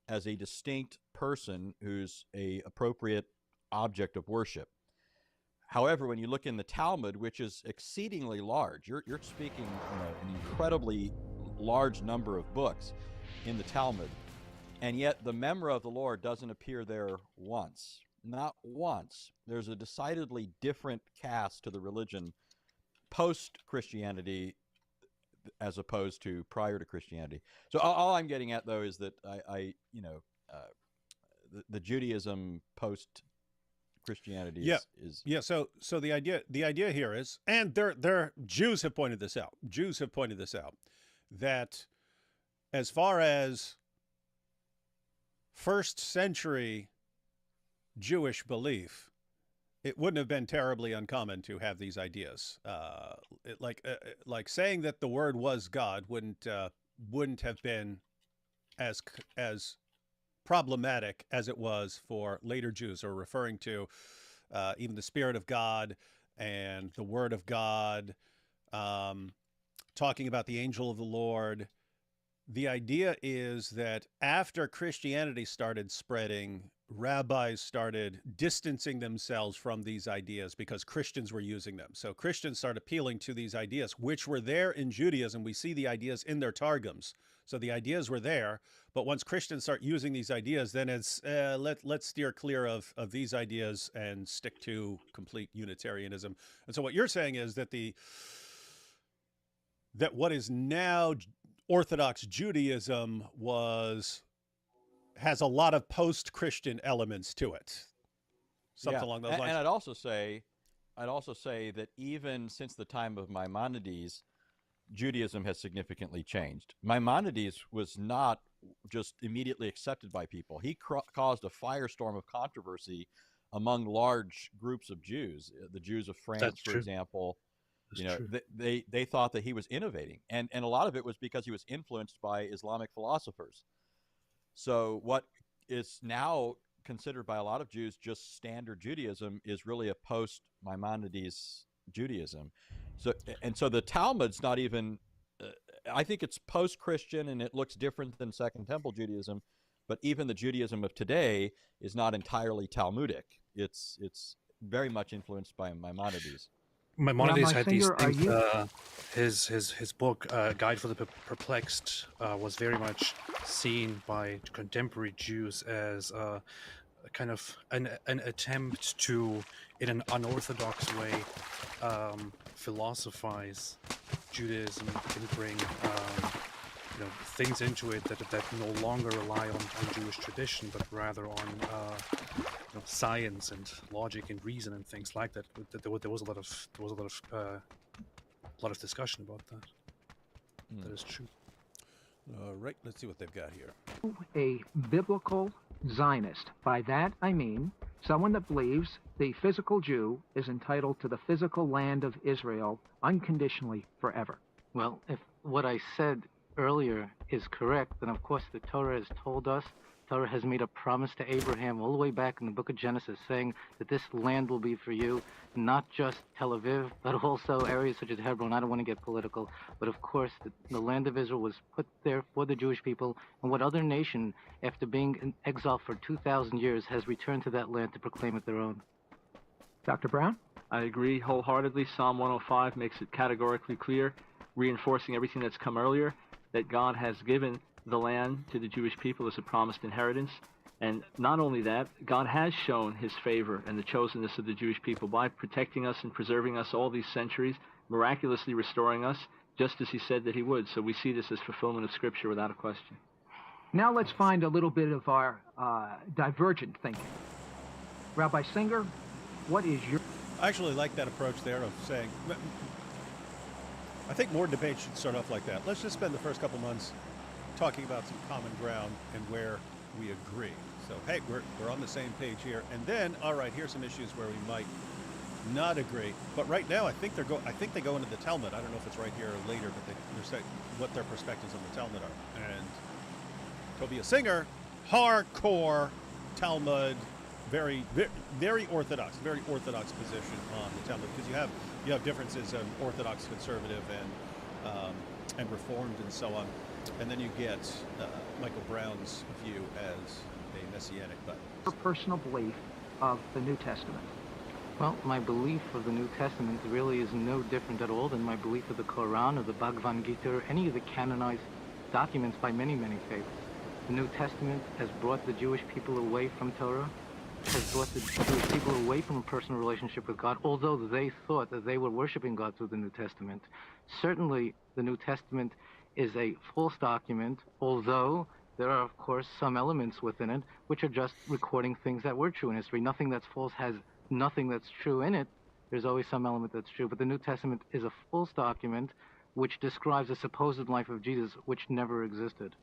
as a distinct person who's a appropriate object of worship. However, when you look in the Talmud, which is exceedingly large, you're speaking an incredibly large number of books in the Talmud, and yet the Memra of the Lord doesn't appear there once. Not once. There's a decidedly different cast to the religion post-Christianity as opposed to prior to Christianity. So all I'm getting at, though, is that the Judaism post Christianity is So the idea here is, and there Jews have pointed this out. Jews have pointed this out, that as far as first century Jewish belief, it wouldn't have been terribly uncommon to have these ideas. Like saying that the Word was God wouldn't have been as problematic as it was for later Jews, or referring to even the Spirit of God and the Word of God, talking about the angel of the Lord. The idea is that after Christianity started spreading, rabbis started distancing themselves from these ideas because Christians were using them. So Christians started appealing to these ideas, which were there in Judaism. We see the ideas in their Targums. So the ideas were there, but once Christians start using these ideas, then it's let's steer clear of these ideas and stick to complete Unitarianism. And so what you're saying is that that what is now Orthodox Judaism has a lot of post-Christian elements to it. Something along those lines. And I'd also say that even since the time of Maimonides, Judaism has significantly changed. Maimonides was not just immediately accepted by people. He caused a firestorm of controversy among large groups of Jews. The Jews of France, for example, they thought that he was innovating. And a lot of it was because he was influenced by Islamic philosophers. So what is now considered by a lot of Jews just standard Judaism is really a post-Maimonides Judaism. So the Talmud's not even, I think it's post-Christian and it looks different than Second Temple Judaism, but even the Judaism of today is not entirely Talmudic. It's very much influenced by Maimonides. Maimonides had these things. His book, Guide for the Perplexed, was very much seen by contemporary Jews as a kind of an attempt to, in an unorthodox way, philosophize Judaism and bring things into it that no longer rely on Jewish tradition, but rather on science and logic and reason and things like that. There was a lot of discussion about that. That is true. All right, let's see what they've got here. A biblical Zionist. By that I mean someone that believes the physical Jew is entitled to the physical land of Israel unconditionally forever. Well, if what I said earlier is correct, then of course the Torah has told us, Torah has made a promise to Abraham all the way back in the book of Genesis, saying that this land will be for you, not just Tel Aviv, but also areas such as Hebron. I don't want to get political, but of course the land of Israel was put there for the Jewish people, and what other nation, after being in exile for 2,000 years, has returned to that land to proclaim it their own? Dr. Brown? I agree wholeheartedly. Psalm 105 makes it categorically clear, reinforcing everything that's come earlier, that God has given the land to the Jewish people as a promised inheritance. And not only that, God has shown his favor and the chosenness of the Jewish people by protecting us and preserving us all these centuries, miraculously restoring us, just as he said that he would. So we see this as fulfillment of Scripture without a question. Now let's find a little bit of our divergent thinking. Rabbi Singer, what is your... I actually like that approach there of saying, I think more debate should start off like that. Let's just spend the first couple months talking about some common ground and where we agree. So, hey, we're on the same page here. And then, all right, here's some issues where we might not agree. But right now, I think they go into the Talmud. I don't know if it's right here or later, but they're saying what their perspectives on the Talmud are. And Tobias Singer, hardcore Talmud, very orthodox position on the Talmud, because you have differences in Orthodox, conservative, and Reformed, and so on. And then you get Michael Brown's view as a messianic Bible. Your personal belief of the New Testament? Well, my belief of the New Testament really is no different at all than my belief of the Quran or the Bhagavad Gita or any of the canonized documents by many, many faiths. The New Testament has brought the Jewish people away from Torah, has brought the Jewish people away from a personal relationship with God, although they thought that they were worshiping God through the New Testament. Certainly, the New Testament is a false document, although there are, of course, some elements within it which are just recording things that were true in history. Nothing that's false has nothing that's true in it. There's always some element that's true. But the New Testament is a false document which describes a supposed life of Jesus which never existed.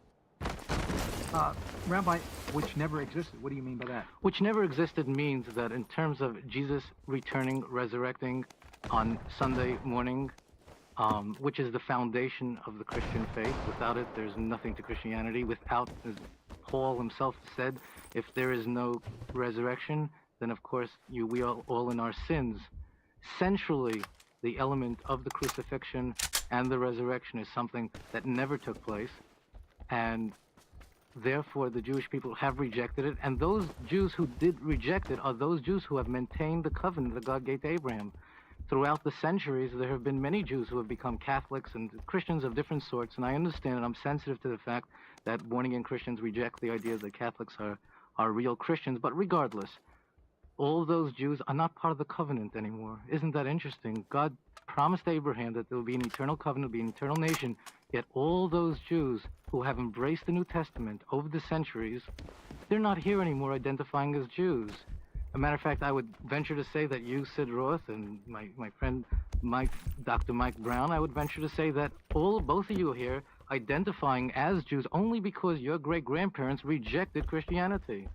Rabbi, which never existed. What do you mean by that? Which never existed means that in terms of Jesus returning, resurrecting on Sunday morning, which is the foundation of the Christian faith. Without it, there's nothing to Christianity. Without, as Paul himself said, if there is no resurrection, then of course we are all in our sins. Centrally, the element of the crucifixion and the resurrection is something that never took place, and therefore the Jewish people have rejected it, and those Jews who did reject it are those Jews who have maintained the covenant that God gave to Abraham. Throughout the centuries, there have been many Jews who have become Catholics and Christians of different sorts, and I understand and I'm sensitive to the fact that born-again Christians reject the idea that Catholics are real Christians, but regardless, all those Jews are not part of the covenant anymore. Isn't that interesting? God promised Abraham that there will be an eternal covenant, be an eternal nation, yet all those Jews who have embraced the New Testament over the centuries, they're not here anymore identifying as Jews. A matter of fact, I would venture to say that you, Sid Roth, and my friend Dr. Mike Brown, I would venture to say that both of you are here identifying as Jews only because your great-grandparents rejected Christianity.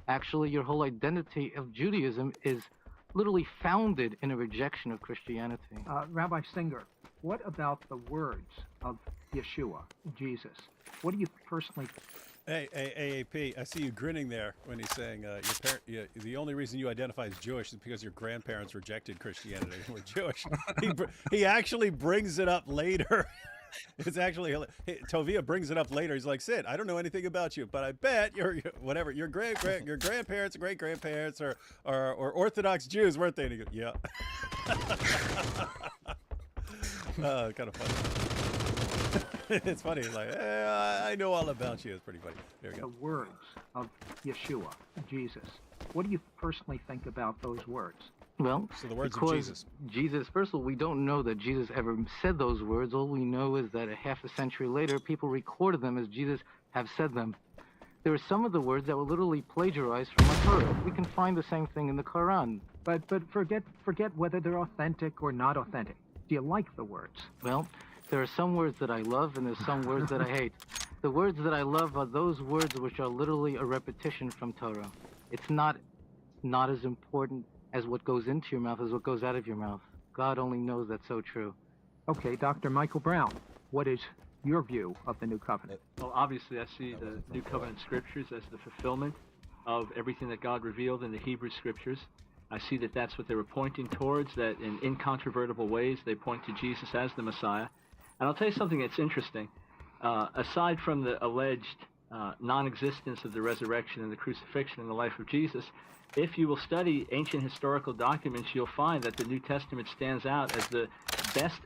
Actually, your whole identity of Judaism is literally founded in a rejection of Christianity. Rabbi Singer, what about the words of Yeshua, Jesus? What do you personally... Hey, AAP, I see you grinning there when he's saying the only reason you identify as Jewish is because your grandparents rejected Christianity and were Jewish. He actually brings it up later. It's actually, Tovia brings it up later. He's like, Sid, I don't know anything about you, but I bet your grandparents, great-grandparents are Orthodox Jews, weren't they? And he goes, yeah. Kind of funny. It's funny. It's like, I know all about you. It's pretty funny. There we go. The words of Yeshua, Jesus. What do you personally think about those words? Well, so the words of Jesus, first of all, we don't know that Jesus ever said those words. All we know is that a half a century later, people recorded them as Jesus have said them. There are some of the words that were literally plagiarized from the Torah. We can find the same thing in the Quran. But forget whether they're authentic or not authentic. Do you like the words? Well, there are some words that I love and there's some words that I hate. The words that I love are those words which are literally a repetition from Torah. It's not as important as what goes into your mouth as what goes out of your mouth. God only knows that's so true. Okay, Dr. Michael Brown, what is your view of the New Covenant? Well, obviously, I see the New Covenant Scriptures as the fulfillment of everything that God revealed in the Hebrew Scriptures. I see that that's what they were pointing towards, that in incontrovertible ways they point to Jesus as the Messiah. And I'll tell you something that's interesting. Aside from the alleged non-existence of the resurrection and the crucifixion in the life of Jesus, if you will study ancient historical documents, you'll find that the New Testament stands out as the best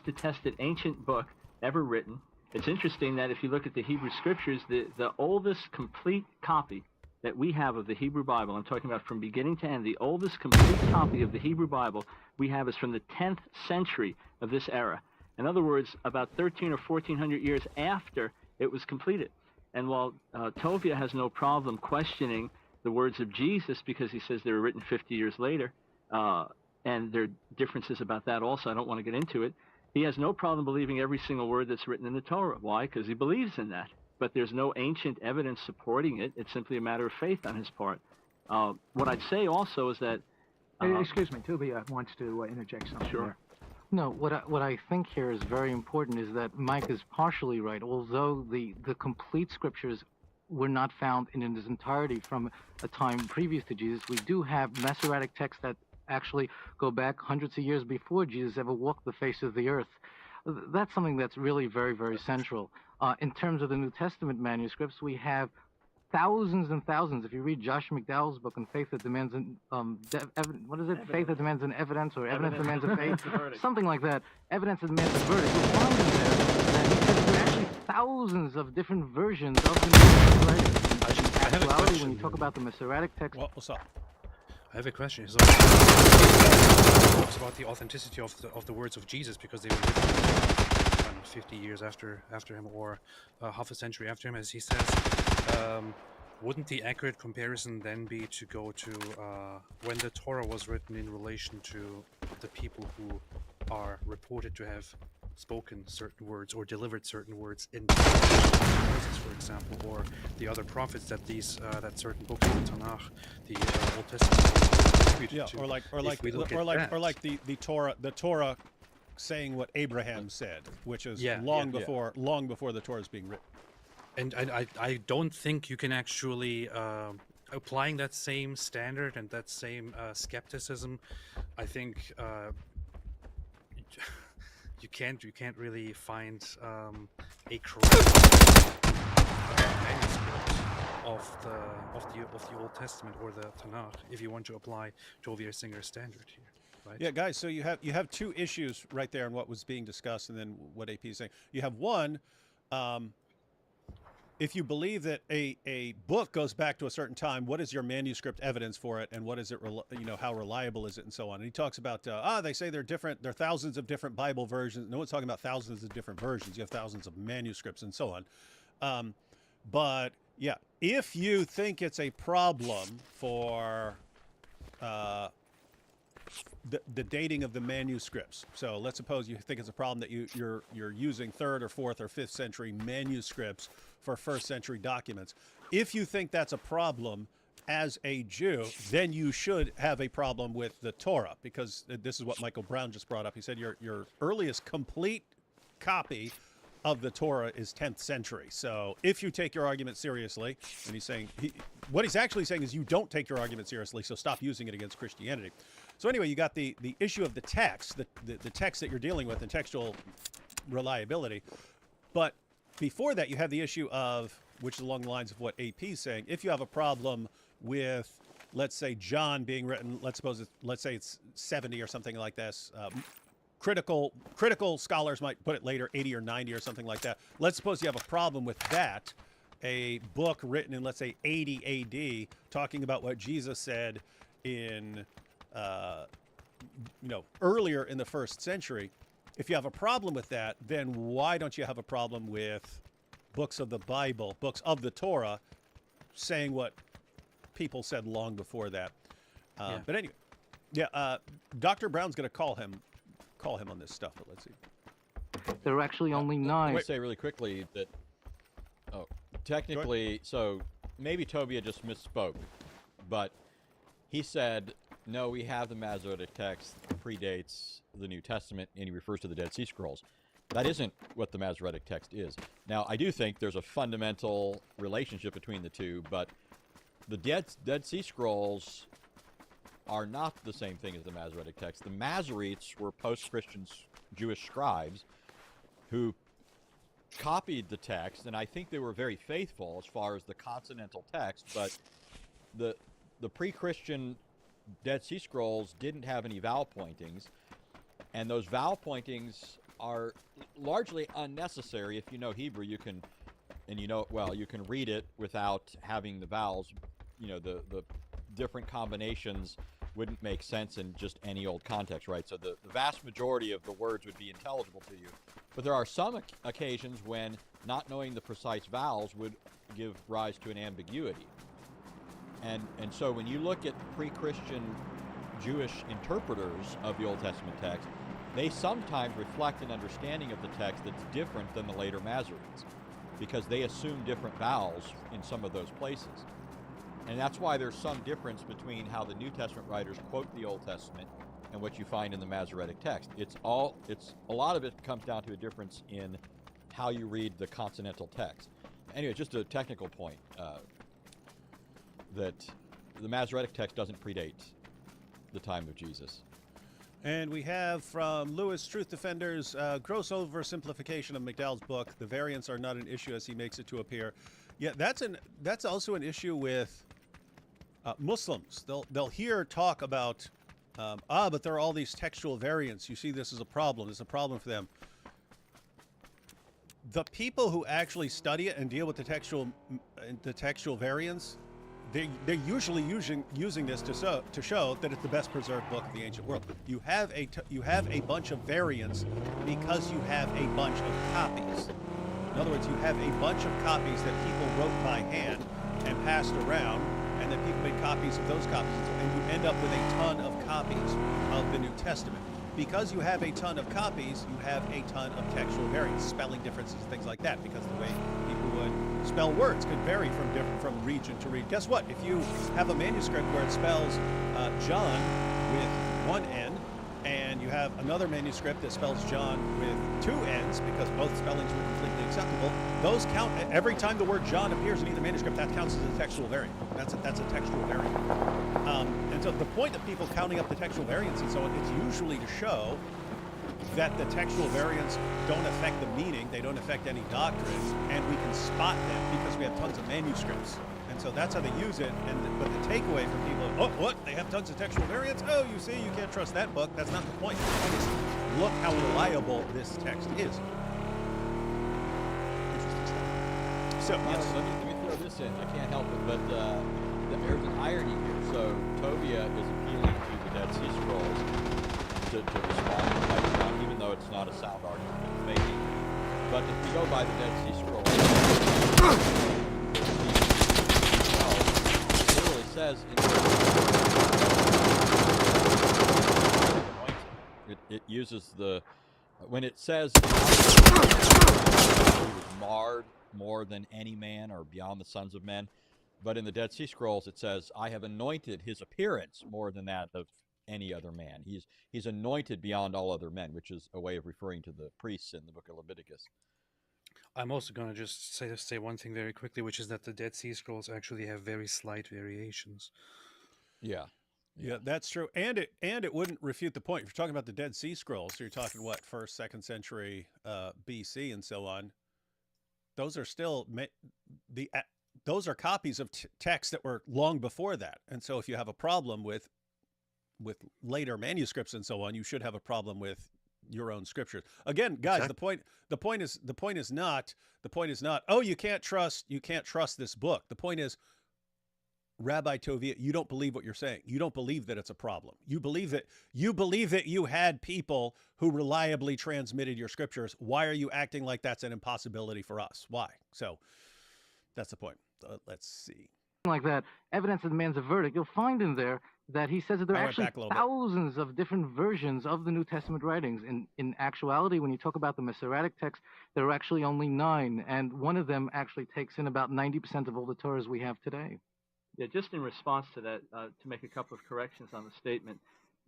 attested ancient book ever written. It's interesting that if you look at the Hebrew Scriptures, the oldest complete copy that we have of the Hebrew Bible, I'm talking about from beginning to end, the oldest complete copy of the Hebrew Bible we have is from the 10th century of this era. In other words, about 13 or 1400 years after it was completed. And while Tovia has no problem questioning the words of Jesus because he says they were written 50 years later, and there are differences about that also, I don't want to get into it, he has no problem believing every single word that's written in the Torah. Why? Because he believes in that. But there's no ancient evidence supporting it. It's simply a matter of faith on his part. What I'd say also is that... Excuse me, Tovia wants to interject something. Sure. There. No, what I think here is very important is that Mike is partially right. Although the complete scriptures were not found in its entirety from a time previous to Jesus, we do have Masoretic texts that actually go back hundreds of years before Jesus ever walked the face of the earth. That's something that's really very, very central. In terms of the New Testament manuscripts, we have thousands and thousands. If you read Josh McDowell's book on faith that demands an what is it? Faith that demands an evidence, or evidence demands a faith, something like that. Evidence that demands a verdict. You'll find in there that he says there are actually thousands of different versions of the New Testament writings. In actuality, when you talk about the Masoretic text, What's up? I have a question. So, talks about the authenticity of the words of Jesus because they were written, I don't know, 50 years after him, or half a century after him, as he says. Wouldn't the accurate comparison then be to go to when the Torah was written in relation to the people who are reported to have spoken certain words or delivered certain words in Moses, for example, or the other prophets that that certain books of the Tanakh, the Old Testament, attributed to? or like the Torah saying what Abraham said, which is long before the Torah is being written. And I don't think you can actually applying that same standard and that same skepticism. I think you can't really find a correct manuscript of the Old Testament or the Tanakh if you want to apply Tovia Singer's standard here. Right? Yeah, guys. So you have two issues right there in what was being discussed, and then what AP is saying. You have one. If you believe that a book goes back to a certain time, what is your manuscript evidence for it, and what is it, how reliable is it, and so on? And he talks about, they say they're different. There are thousands of different Bible versions. No one's talking about thousands of different versions. You have thousands of manuscripts and so on. But yeah, if you think it's a problem for the dating of the manuscripts. So let's suppose you think it's a problem that you're using 3rd or 4th or 5th century manuscripts for 1st century documents. If you think that's a problem as a Jew, then you should have a problem with the Torah, because this is what Michael Brown just brought up. He said your earliest complete copy of the Torah is 10th century. So if you take your argument seriously, and he's saying, what he's actually saying is you don't take your argument seriously, so stop using it against Christianity. So anyway, you got the issue of the text, the text that you're dealing with, and textual reliability. But before that, you have the issue of, which is along the lines of what AP is saying, if you have a problem with, let's say, John being written, let's say it's 70 or something like this. Critical scholars might put it later, 80 or 90 or something like that. Let's suppose you have a problem with that, a book written in, let's say, 80 AD, talking about what Jesus said in, earlier in the 1st century. If you have a problem with that, then why don't you have a problem with books of the Bible, books of the Torah, saying what people said long before that? But anyway, Dr. Brown's going to call him on this stuff, but let's see. there are actually only 9. Let me say really quickly that, technically, so maybe Tobia just misspoke, but he said, no, we have the Masoretic text that predates the New Testament, and he refers to the Dead Sea Scrolls. That isn't what the Masoretic text is. Now, I do think there's a fundamental relationship between the two, but the Dead Sea Scrolls are not the same thing as the Masoretic text. The Masoretes were post-Christian Jewish scribes who copied the text, and I think they were very faithful as far as the consonantal text, but the pre-Christian Dead Sea Scrolls didn't have any vowel pointings, and those vowel pointings are largely unnecessary. If you know Hebrew, you can read it without having the vowels. The different combinations wouldn't make sense in just any old context, right? So the vast majority of the words would be intelligible to you. But there are some occasions when not knowing the precise vowels would give rise to an ambiguity. And so when you look at pre-Christian Jewish interpreters of the Old Testament text, they sometimes reflect an understanding of the text that's different than the later Masoretes, because they assume different vowels in some of those places. And that's why there's some difference between how the New Testament writers quote the Old Testament and what you find in the Masoretic text. A lot of it comes down to a difference in how you read the consonantal text. Anyway, just a technical point, that the Masoretic text doesn't predate the time of Jesus. And we have from Lewis Truth Defenders, gross oversimplification of McDowell's book. The variants are not an issue as he makes it to appear. Yeah, that's also an issue with Muslims. They'll hear talk about, but there are all these textual variants. You see this as a problem. It's a problem for them. The people who actually study it and deal with the textual variants, they're usually using this to show that it's the best preserved book of the ancient world. You have a bunch of variants because you have a bunch of copies. In other words, you have a bunch of copies that people wrote by hand and passed around, and then people made copies of those copies, and you end up with a ton of copies of the New Testament. Because you have a ton of copies, you have a ton of textual variants, spelling differences, things like that, because the way people would spell words could vary from region to region. Guess what? If you have a manuscript where it spells John with one N, and you have another manuscript that spells John with two N's, because both spellings were completely acceptable, those count. Every time the word John appears in either manuscript, that counts as a textual variant. That's a textual variant. And so the point of people counting up the textual variants and so on, it's usually to show that the textual variants don't affect the meaning, they don't affect any doctrine, and we can spot them because we have tons of manuscripts. And so that's how they use it. But the takeaway for people, oh, what? They have tons of textual variants? Oh, you see, you can't trust that book. That's not the point. The point is, look how reliable this text is. Interesting stuff. So, yes. Let me throw this in. I can't help it, but there's an irony here. So Tovia is appealing to the Dead Sea Scrolls to respond to Python, even though it's not a sound argument it's making. But if we go by the Dead Sea Scrolls, says it uses the when it says he was marred more than any man or beyond the sons of men, but in the Dead Sea Scrolls it says I have anointed his appearance more than that of any other man. He's anointed beyond all other men, which is a way of referring to the priests in the book of Leviticus. I'm also going to just say one thing very quickly, which is that the Dead Sea Scrolls actually have very slight variations. Yeah, that's true, and it wouldn't refute the point. If you're talking about the Dead Sea Scrolls, so you're talking what, 1st, 2nd century BC and so on. Those are still those are copies of texts that were long before that, and so if you have a problem with later manuscripts and so on, you should have a problem with your own scriptures. Again, guys, exactly. the point is not oh, you can't trust this book. The point is, Rabbi Tovia, you don't believe what you're saying. You don't believe that it's a problem. You believe that you had people who reliably transmitted your scriptures. Why are you acting like that's an impossibility for us? Why? So that's the point. Let's see. Like that, evidence that demands a verdict. You'll find in there that he says that there are actually thousands of different versions of the New Testament writings. In actuality, when you talk about the Masoretic text, there are actually only 9, and one of them actually takes in about 90% of all the Torahs we have today. Yeah, just in response to that, to make a couple of corrections on the statement,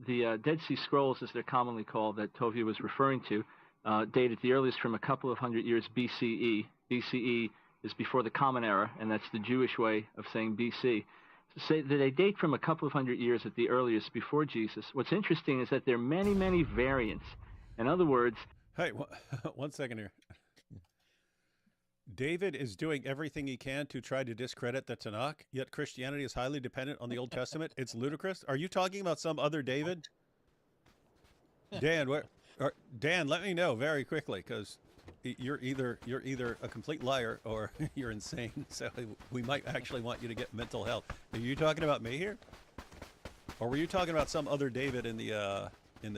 the Dead Sea Scrolls, as they're commonly called, that Tovia was referring to, dated the earliest from a couple of hundred years BCE. BCE is before the Common Era, and that's the Jewish way of saying BC. Say that they date from a couple of hundred years at the earliest before Jesus. What's interesting is that there are many, many variants. In other words... Hey, 1 second here. David is doing everything he can to try to discredit the Tanakh, yet Christianity is highly dependent on the Old Testament. It's ludicrous. Are you talking about some other David? Dan, Dan, let me know very quickly, because you're either a complete liar or you're insane. So we might actually want you to get mental health. Are you talking about me here, or were you talking about some other David in the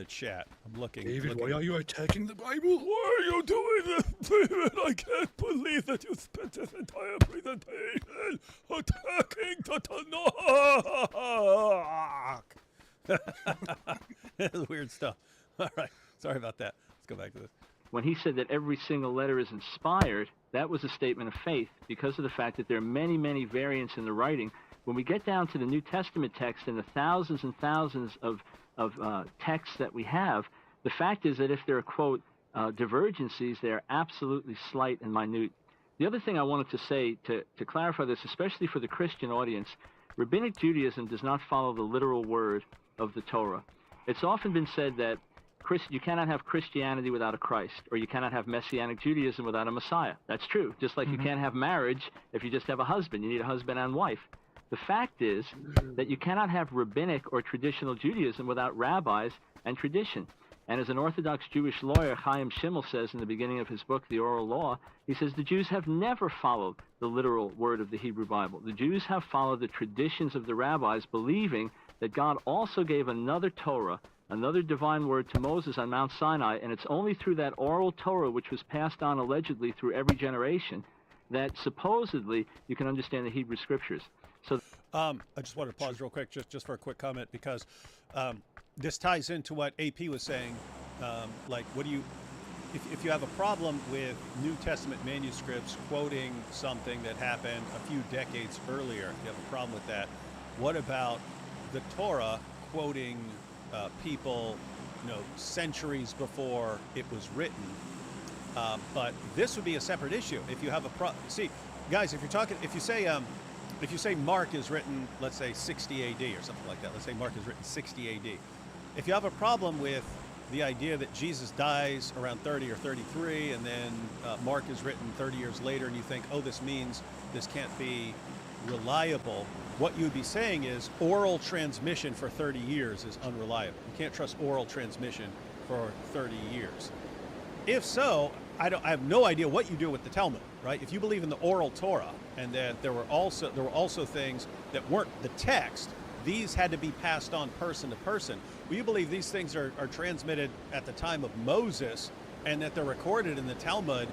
chat? I'm looking. David, why are you attacking the Bible? Why are you doing this, David? I can't believe that you spent this entire presentation attacking the Tanakh. That's weird stuff. All right, sorry about that. Let's go back to this. When he said that every single letter is inspired, that was a statement of faith because of the fact that there are many, many variants in the writing. When we get down to the New Testament text and the thousands and thousands of texts that we have, the fact is that if there are, quote, divergencies, they are absolutely slight and minute. The other thing I wanted to say to clarify this, especially for the Christian audience, Rabbinic Judaism does not follow the literal word of the Torah. It's often been said that you cannot have Christianity without a Christ, or you cannot have Messianic Judaism without a Messiah. That's true. Just like you can't have marriage if you just have a husband. You need a husband and wife. The fact is that you cannot have rabbinic or traditional Judaism without rabbis and tradition. And as an Orthodox Jewish lawyer, Chaim Schimmel says in the beginning of his book, The Oral Law, he says the Jews have never followed the literal word of the Hebrew Bible. The Jews have followed the traditions of the rabbis, believing that God also gave another Torah, another divine word to Moses on Mount Sinai, and it's only through that oral Torah, which was passed on allegedly through every generation, that supposedly you can understand the Hebrew Scriptures. So, I just wanted to pause real quick, just for a quick comment, because this ties into what AP was saying. Like, what do you, if you have a problem with New Testament manuscripts quoting something that happened a few decades earlier, if you have a problem with that, what about the Torah quoting people, centuries before it was written? But this would be a separate issue. If you have a see, guys, if you say Mark is written, let's say 60 AD or something like that. Let's say Mark is written 60 AD. If you have a problem with the idea that Jesus dies around 30 or 33, and then Mark is written 30 years later, and you think, oh, this means this can't be reliable, what you'd be saying is oral transmission for 30 years is unreliable. You can't trust oral transmission for 30 years. If so, I have no idea what you do with the Talmud, right? If you believe in the oral Torah and that there were also things that weren't the text, these had to be passed on person to person. Well, you believe these things are transmitted at the time of Moses and that they're recorded in the Talmud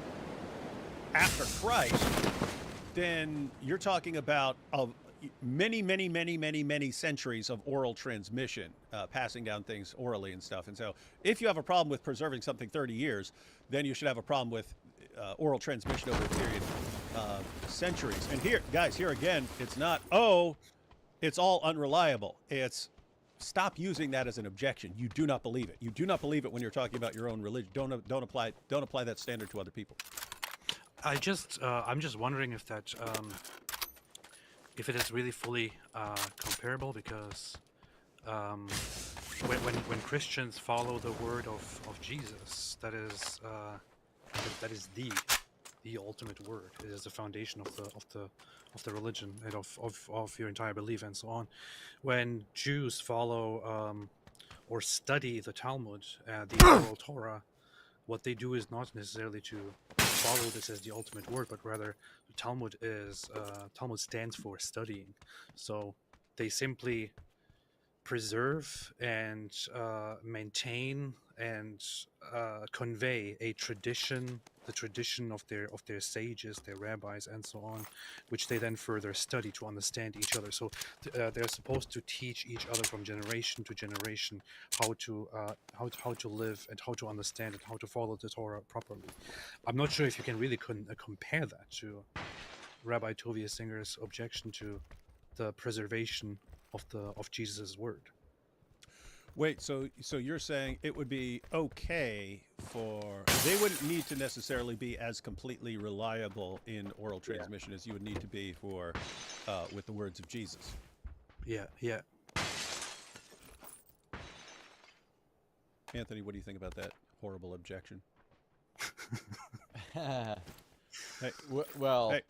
after Christ, then you're talking about many centuries of oral transmission, passing down things orally and stuff. And so if you have a problem with preserving something 30 years, then you should have a problem with oral transmission over a period of centuries. And here, guys, here again, it's not, it's all unreliable. It's stop using that as an objection. You do not believe it. You do not believe it when you're talking about your own religion. Don't apply that standard to other people. I'm just wondering if that if it is really fully comparable, because when Christians follow the word of Jesus, that is the ultimate word. It is the foundation of the religion and of your entire belief and so on. When Jews follow or study the Talmud, the oral Torah, what they do is not necessarily to follow this as the ultimate word, but rather the Talmud stands for studying. So they simply preserve and maintain and convey a tradition, the tradition of their sages, their rabbis, and so on, which they then further study to understand each other. So they're supposed to teach each other from generation to generation how to live and how to understand and how to follow the Torah properly. I'm not sure if you can really compare that to Rabbi Tovia Singer's objection to the preservation of Jesus' word. Wait, so you're saying it would be okay they wouldn't need to necessarily be as completely reliable in oral transmission as you would need to be for with the words of Jesus? Yeah. Anthony, what do you think about that horrible objection? Hey,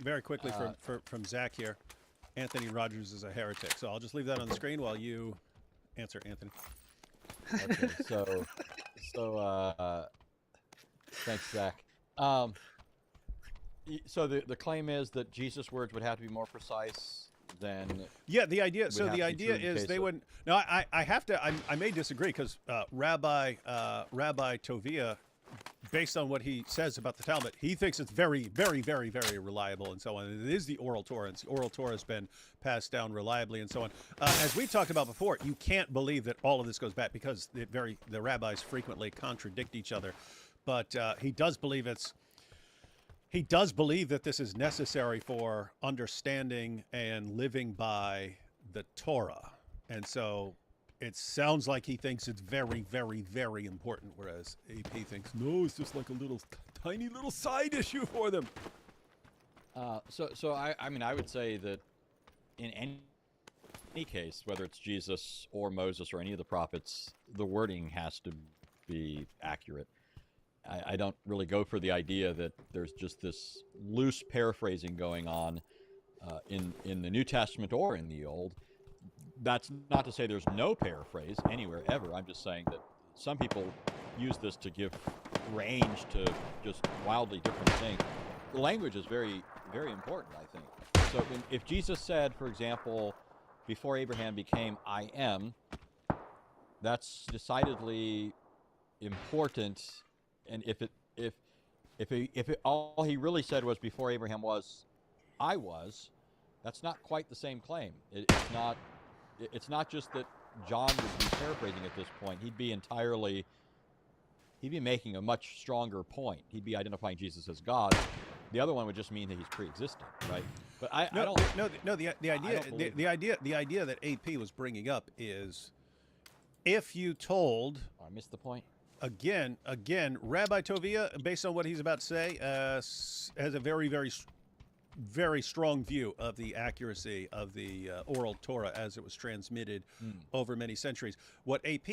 very quickly from Zach here. Anthony Rogers is a heretic. So I'll just leave that on the screen while you answer, Anthony. Okay, so thanks, Zach. So the claim is that Jesus' words would have to be more precise than. Yeah, the idea. So the idea is they wouldn't. No, I have to. I may disagree because Rabbi Tovia, based on what he says about the Talmud, he thinks it's very reliable and so on. It is the oral Torah, and the oral Torah has been passed down reliably and so on. As we talked about before, you can't believe that all of this goes back because the rabbis frequently contradict each other. But he does believe that this is necessary for understanding and living by the Torah, and so. It sounds like he thinks it's very important, whereas AP thinks, no, it's just like a tiny little side issue for them. So I mean, I would say that in any any case, whether it's Jesus or Moses or any of the prophets, the wording has to be accurate. I don't really go for the idea that there's just this loose paraphrasing going on in the New Testament or in the Old. That's not to say there's no paraphrase anywhere ever. I'm just saying that some people use this to give range to just wildly different things. The language is very, very important, I think. So if Jesus said, for example, before Abraham became I am, that's decidedly important. And if all he really said was before Abraham was, I was, that's not quite the same claim. It's not just that John would be paraphrasing at this point. He'd be making a much stronger point. He'd be identifying Jesus as God. The other one would just mean that he's pre-existent, right? But the idea that AP was bringing up is, if you told, I missed the point. Again, Rabbi Tovia, based on what he's about to say, has a very, very, very strong view of the accuracy of the oral Torah as it was transmitted over many centuries. What AP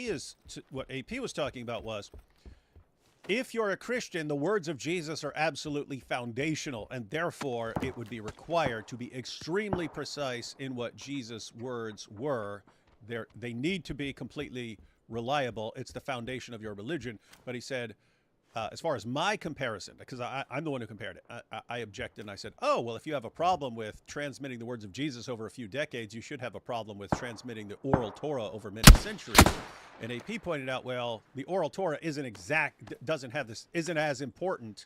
was talking about was, if you're a Christian, the words of Jesus are absolutely foundational, and therefore it would be required to be extremely precise in what Jesus' words were. They need to be completely reliable. It's the foundation of your religion. But he said, as far as my comparison, because I'm the one who compared it, I objected and I said, oh, well, if you have a problem with transmitting the words of Jesus over a few decades, you should have a problem with transmitting the oral Torah over many centuries. And AP pointed out, well, the oral Torah isn't as important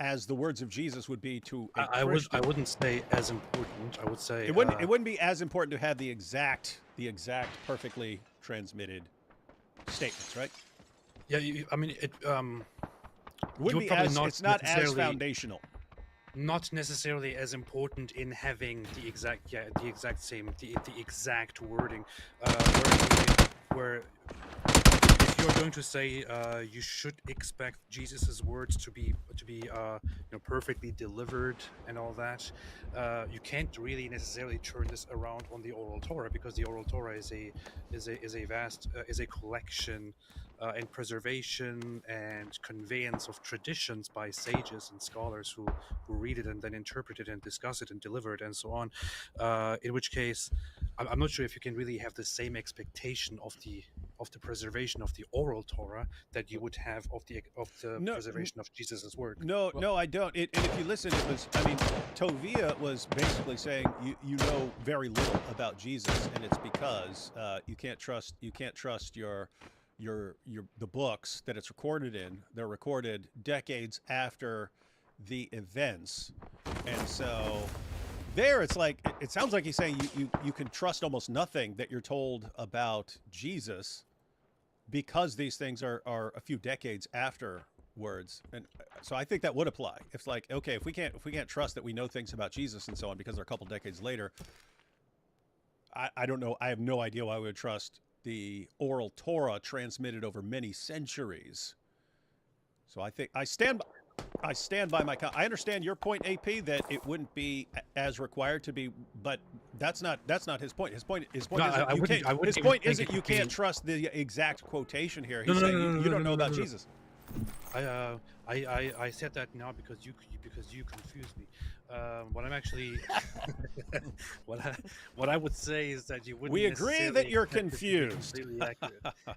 as the words of Jesus would be to a Christian. I wouldn't say as important. I would say it wouldn't be as important to have the exact perfectly transmitted statements, right? Yeah, I mean it. Wouldn't be as, it's not as foundational. Not necessarily as important in having the exact wording. Where if you're going to say you should expect Jesus's words to be perfectly delivered and all that, you can't really necessarily turn this around on the oral Torah, because the oral Torah is a vast collection and preservation and conveyance of traditions by sages and scholars who read it and then interpret it and discuss it and deliver it and so on. In which case, I'm not sure if you can really have the same expectation of the preservation of the oral Torah that you would have of the preservation of Jesus's word. No, I don't. And if you listen, Tovia was basically saying you know very little about Jesus, and it's because you can't trust the books that it's recorded in. They're recorded decades after the events, and so there it's like, it sounds like he's saying you can trust almost nothing that you're told about Jesus, because these things are a few decades afterwards. And so I think that would apply. It's like, okay, if we can't trust that we know things about Jesus and so on because they're a couple decades later, I don't know. I have no idea why we would trust the oral Torah transmitted over many centuries. So I think I stand by my. I understand your point, AP, that it wouldn't be as required to be, but that's not his point. His point isn't you can't trust the exact quotation here. He's saying you don't know about Jesus. I said that now because you confused me. What I'm actually what I would say is that you wouldn't. We agree that you're confused.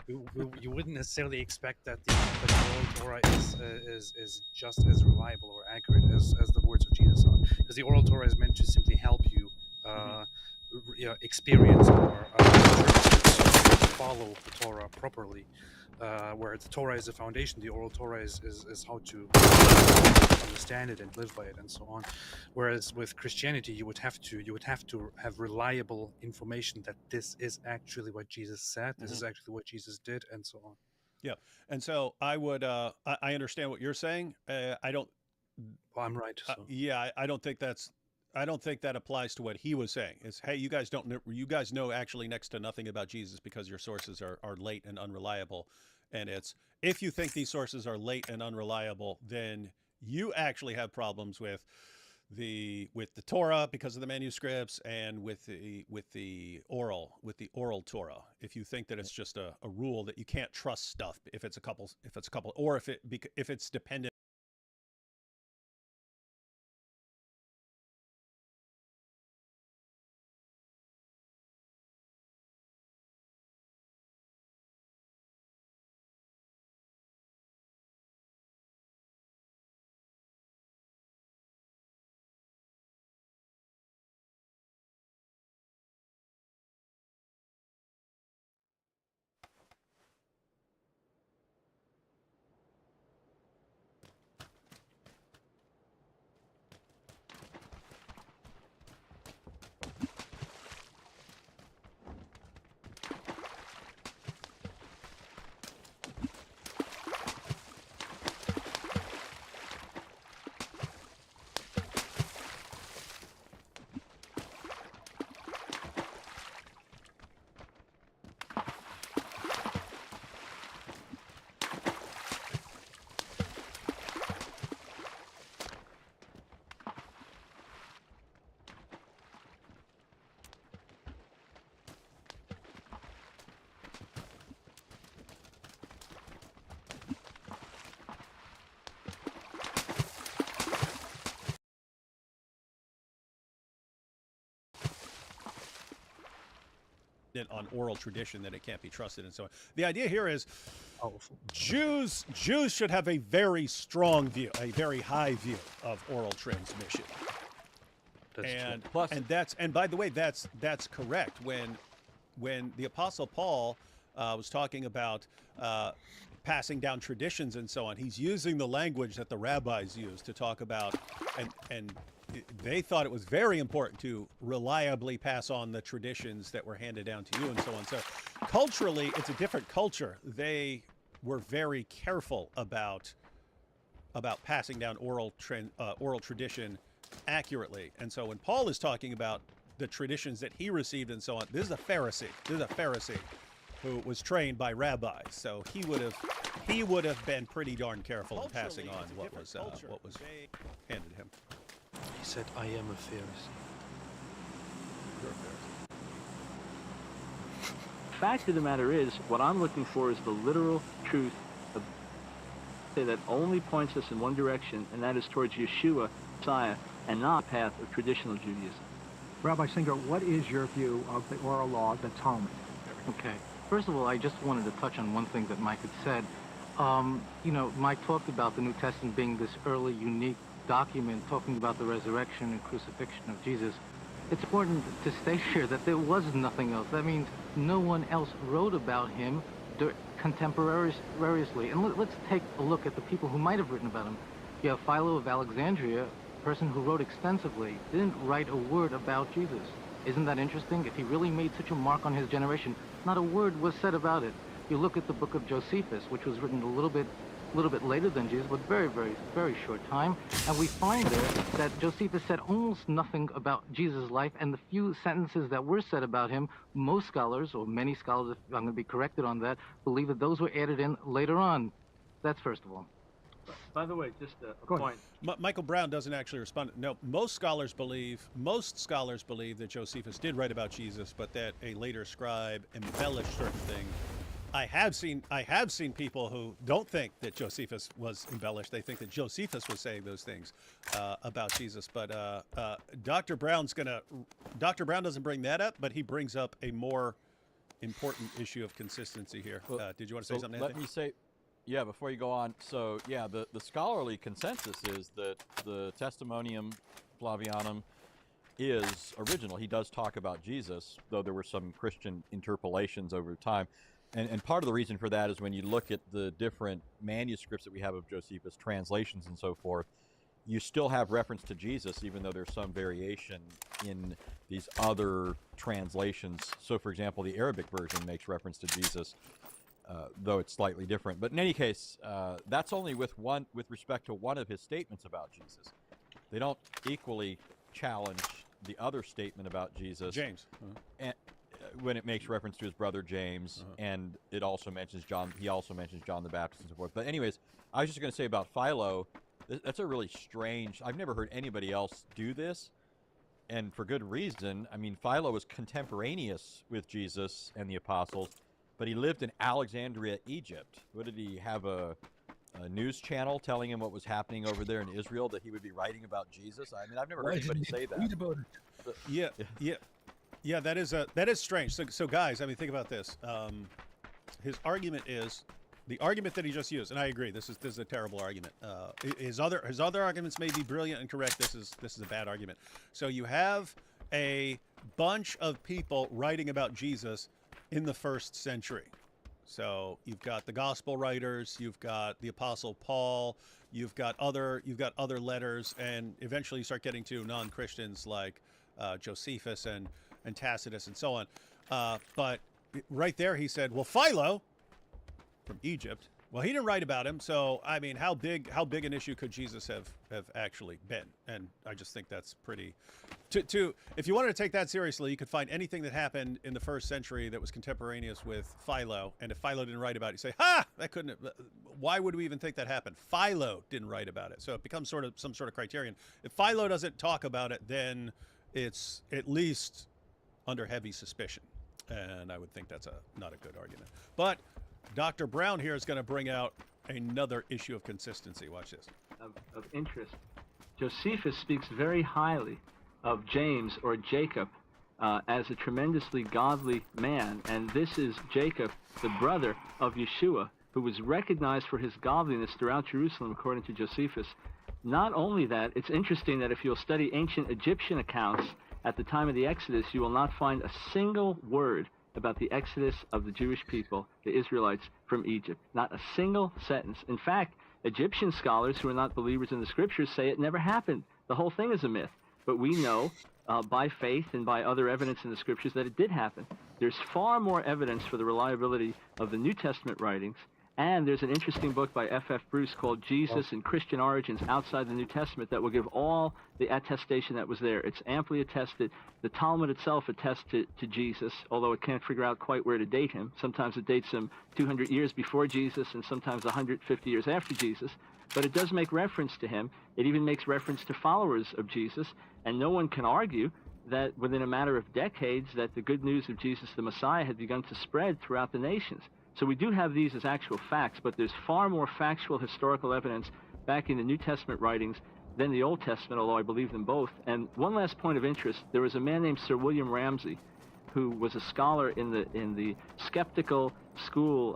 You wouldn't necessarily expect that the oral Torah is just as reliable or accurate as the words of Jesus are, because the oral Torah is meant to simply help you experience or follow the Torah properly. Where the Torah is the foundation, the oral Torah is how to understand it and live by it and so on. Whereas with Christianity, you would have to have reliable information that this is actually what Jesus said, this is actually what Jesus did, and so on. Yeah, and so I would I understand what you're saying. I don't. Well, I'm right. So. Yeah, I don't think that applies to what he was saying. Is, hey, you guys know actually next to nothing about Jesus because your sources are late and unreliable. And it's, if you think these sources are late and unreliable, then you actually have problems with with the Torah because of the manuscripts, and with the oral Torah. If you think that it's just a rule that you can't trust stuff if it's a couple, or if it's dependent. On oral tradition that it can't be trusted and so on. The idea here is Jews should have a very strong view, a very high view of oral transmission. That's true. And by the way, that's correct. When the Apostle Paul was talking about passing down traditions and so on, he's using the language that the rabbis use to talk about, and they thought it was very important to reliably pass on the traditions that were handed down to you and so on. So culturally, it's a different culture. They were very careful about passing down oral tradition accurately. And so when Paul is talking about the traditions that he received and so on, this is a Pharisee who was trained by rabbis. So he would have been pretty darn careful in passing on what was handed him. He said, "I am a Pharisee." Fact of the matter is, what I'm looking for is the literal truth of that only points us in one direction, and that is towards Yeshua, Messiah, and not the path of traditional Judaism. Rabbi Singer, what is your view of the oral law, the Talmud? Okay. First of all, I just wanted to touch on one thing that Mike had said. Mike talked about the New Testament being this early, unique document talking about the resurrection and crucifixion of Jesus. It's important to state here that there was nothing else. That means no one else wrote about him contemporaneously. And let's take a look at the people who might have written about him. You have Philo of Alexandria, a person who wrote extensively, didn't write a word about Jesus. Isn't that interesting? If he really made such a mark on his generation, not a word was said about it. You look at the book of Josephus, which was written a little bit later than Jesus, but very, very, very short time. And we find there that Josephus said almost nothing about Jesus' life, and the few sentences that were said about him, most scholars, or many scholars, if I'm going to be corrected on that, believe that those were added in later on. That's first of all. By the way, just a point. Michael Brown doesn't actually respond. No, most scholars believe that Josephus did write about Jesus, but that a later scribe embellished certain things. I have seen people who don't think that Josephus was embellished. They think that Josephus was saying those things about Jesus. But Dr. Brown doesn't bring that up, but he brings up a more important issue of consistency here. Did you want to say something, Anthony? Let me say, yeah, before you go on. So, yeah, the scholarly consensus is that the Testimonium Flavianum is original. He does talk about Jesus, though there were some Christian interpolations over time. And part of the reason for that is when you look at the different manuscripts that we have of Josephus, translations and so forth, you still have reference to Jesus, even though there's some variation in these other translations. So, for example, the Arabic version makes reference to Jesus, though it's slightly different. But in any case, that's only with respect to one of his statements about Jesus. They don't equally challenge the other statement about Jesus. James. And when it makes reference to his brother James, and it also mentions John. He also mentions John the Baptist and so forth. But anyways, I was just going to say about Philo. That's a really strange. I've never heard anybody else do this, and for good reason. I mean, Philo was contemporaneous with Jesus and the apostles, but he lived in Alexandria, Egypt. What did he have a news channel telling him what was happening over there in Israel that he would be writing about Jesus? I mean, I've never heard anybody say that. Read about it. Yeah. That is strange. So guys, I mean, think about this. His argument is the argument that he just used, and I agree. This is a terrible argument. His other arguments may be brilliant and correct. This is a bad argument. So you have a bunch of people writing about Jesus in the 1st century. So you've got the gospel writers, you've got the Apostle Paul, you've got other letters, and eventually you start getting to non-Christians like Josephus and Tacitus and so on. But right there he said, well, Philo from Egypt, well, he didn't write about him, so I mean, how big an issue could Jesus have actually been? And I just think that's pretty. If you wanted to take that seriously, you could find anything that happened in the 1st century that was contemporaneous with Philo, and if Philo didn't write about it, you say, ha, that couldn't have. Why would we even think that happened? Philo didn't write about it, so it becomes sort of some sort of criterion. If Philo doesn't talk about it, then it's at least under heavy suspicion, and I would think that's not a good argument. But Dr. Brown here is going to bring out another issue of consistency. Watch this. Of interest. Josephus speaks very highly of James or Jacob as a tremendously godly man, and this is Jacob, the brother of Yeshua, who was recognized for his godliness throughout Jerusalem, according to Josephus. Not only that, it's interesting that if you'll study ancient Egyptian accounts at the time of the Exodus, you will not find a single word about the exodus of the Jewish people, the Israelites, from Egypt. Not a single sentence. In fact, Egyptian scholars who are not believers in the scriptures say it never happened. The whole thing is a myth. But we know by faith and by other evidence in the scriptures that it did happen. There's far more evidence for the reliability of the New Testament writings. And there's an interesting book by F.F. Bruce called Jesus and Christian Origins Outside the New Testament that will give all the attestation that was there. It's amply attested. The Talmud itself attests to Jesus, although it can't figure out quite where to date him. Sometimes it dates him 200 years before Jesus and sometimes 150 years after Jesus. But it does make reference to him. It even makes reference to followers of Jesus. And no one can argue that within a matter of decades that the good news of Jesus the Messiah had begun to spread throughout the nations. So we do have these as actual facts, but there's far more factual historical evidence backing the New Testament writings than the Old Testament, although I believe them both. And one last point of interest, there was a man named Sir William Ramsay, who was a scholar in the skeptical school.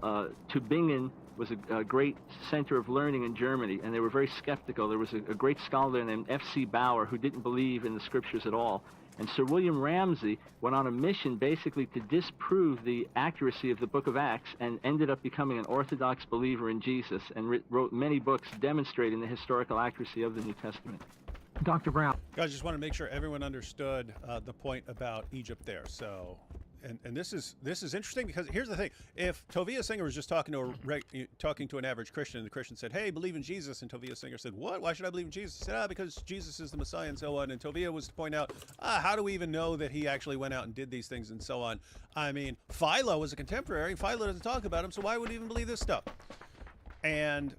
Tübingen was a great center of learning in Germany, and they were very skeptical. There was a great scholar named F.C. Bauer who didn't believe in the scriptures at all. And Sir William Ramsay went on a mission basically to disprove the accuracy of the book of Acts and ended up becoming an Orthodox believer in Jesus and wrote many books demonstrating the historical accuracy of the New Testament. Dr. Brown. Guys, just want to make sure everyone understood the point about Egypt there. So, and this is interesting because here's the thing: if Tovia Singer was just talking to an average Christian, and the Christian said, "Hey, believe in Jesus," and Tovia Singer said, "What? Why should I believe in Jesus?" He said, because Jesus is the Messiah and so on. And Tovia was to point out, how do we even know that he actually went out and did these things and so on? I mean, Philo was a contemporary. Philo doesn't talk about him, so why would he even believe this stuff? And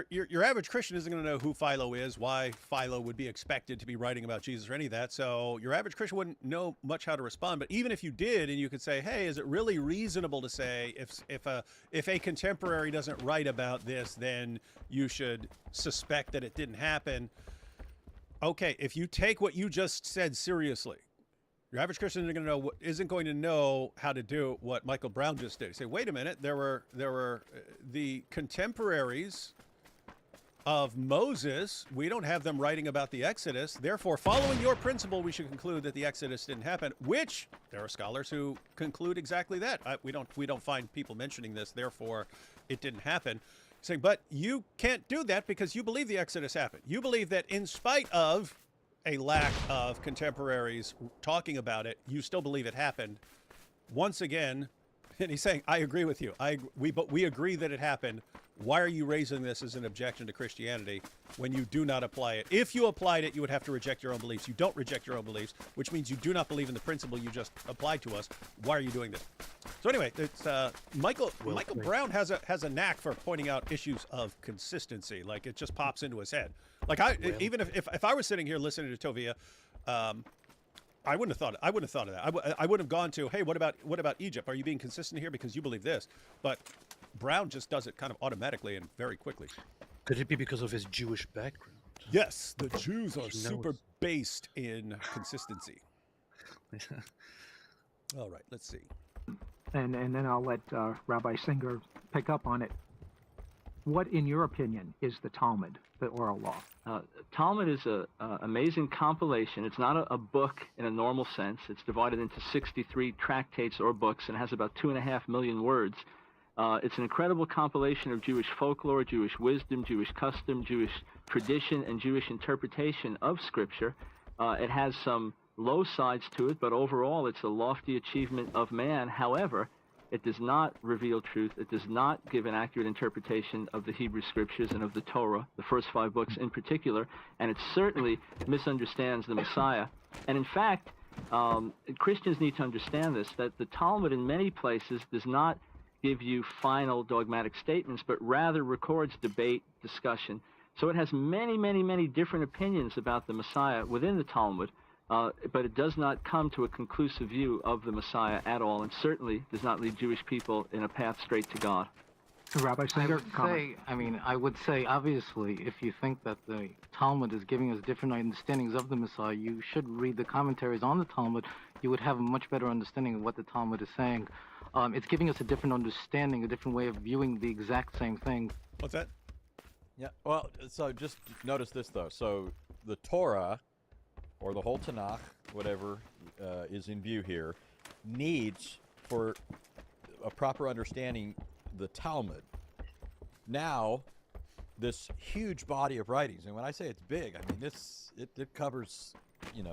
your average Christian isn't going to know who Philo is, why Philo would be expected to be writing about Jesus or any of that. So your average Christian wouldn't know much how to respond. But even if you did, and you could say, hey, is it really reasonable to say if a contemporary doesn't write about this, then you should suspect that it didn't happen? Okay, if you take what you just said seriously, your average Christian isn't going to know how to do what Michael Brown just did. You say, wait a minute, there were the contemporaries of Moses. We don't have them writing about the Exodus. Therefore, following your principle, we should conclude that the Exodus didn't happen, which there are scholars who conclude exactly that. We don't find people mentioning this, therefore it didn't happen. Saying, but you can't do that because you believe the Exodus happened. You believe that in spite of a lack of contemporaries talking about it, you still believe it happened. Once again, and he's saying, I agree with you. We agree that it happened. why are you raising this as an objection to Christianity when you do not apply it? If you applied it, you would have to reject your own beliefs. You don't reject your own beliefs, which means you do not believe in the principle you just applied to us. Why are you doing this? So anyway, it's Michael Brown has a knack for pointing out issues of consistency. Like, it just pops into his head. Like, even if I was sitting here listening to Tovia, I wouldn't have thought of that. I would have gone to, hey, what about Egypt? Are you being consistent here because you believe this? But Brown just does it kind of automatically and very quickly. Could it be because of his Jewish background? Yes, the Jews are super based in consistency. All right, let's see. And then I'll let Rabbi Singer pick up on it. What, in your opinion, is the Talmud, the oral law? Talmud is an amazing compilation. It's not a book in a normal sense. It's divided into 63 tractates or books and has about 2.5 million words. It's an incredible compilation of Jewish folklore, Jewish wisdom, Jewish custom, Jewish tradition, and Jewish interpretation of Scripture. It has some low sides to it, but overall it's a lofty achievement of man. However, it does not reveal truth. It does not give an accurate interpretation of the Hebrew Scriptures and of the Torah, the first 5 books in particular, and it certainly misunderstands the Messiah. And in fact, Christians need to understand this, that the Talmud in many places does not give you final dogmatic statements, but rather records debate, discussion. So it has many, many, many different opinions about the Messiah within the Talmud, but it does not come to a conclusive view of the Messiah at all, and certainly does not lead Jewish people in a path straight to God. Rabbi Singer, I would say, obviously, if you think that the Talmud is giving us different understandings of the Messiah, you should read the commentaries on the Talmud. You would have a much better understanding of what the Talmud is saying. It's giving us a different understanding, a different way of viewing the exact same thing. What's that? Yeah, well, so just notice this, though. So the Torah, or the whole Tanakh, whatever is in view here, needs, for a proper understanding, the Talmud. Now, this huge body of writings, and when I say it's big, I mean it covers,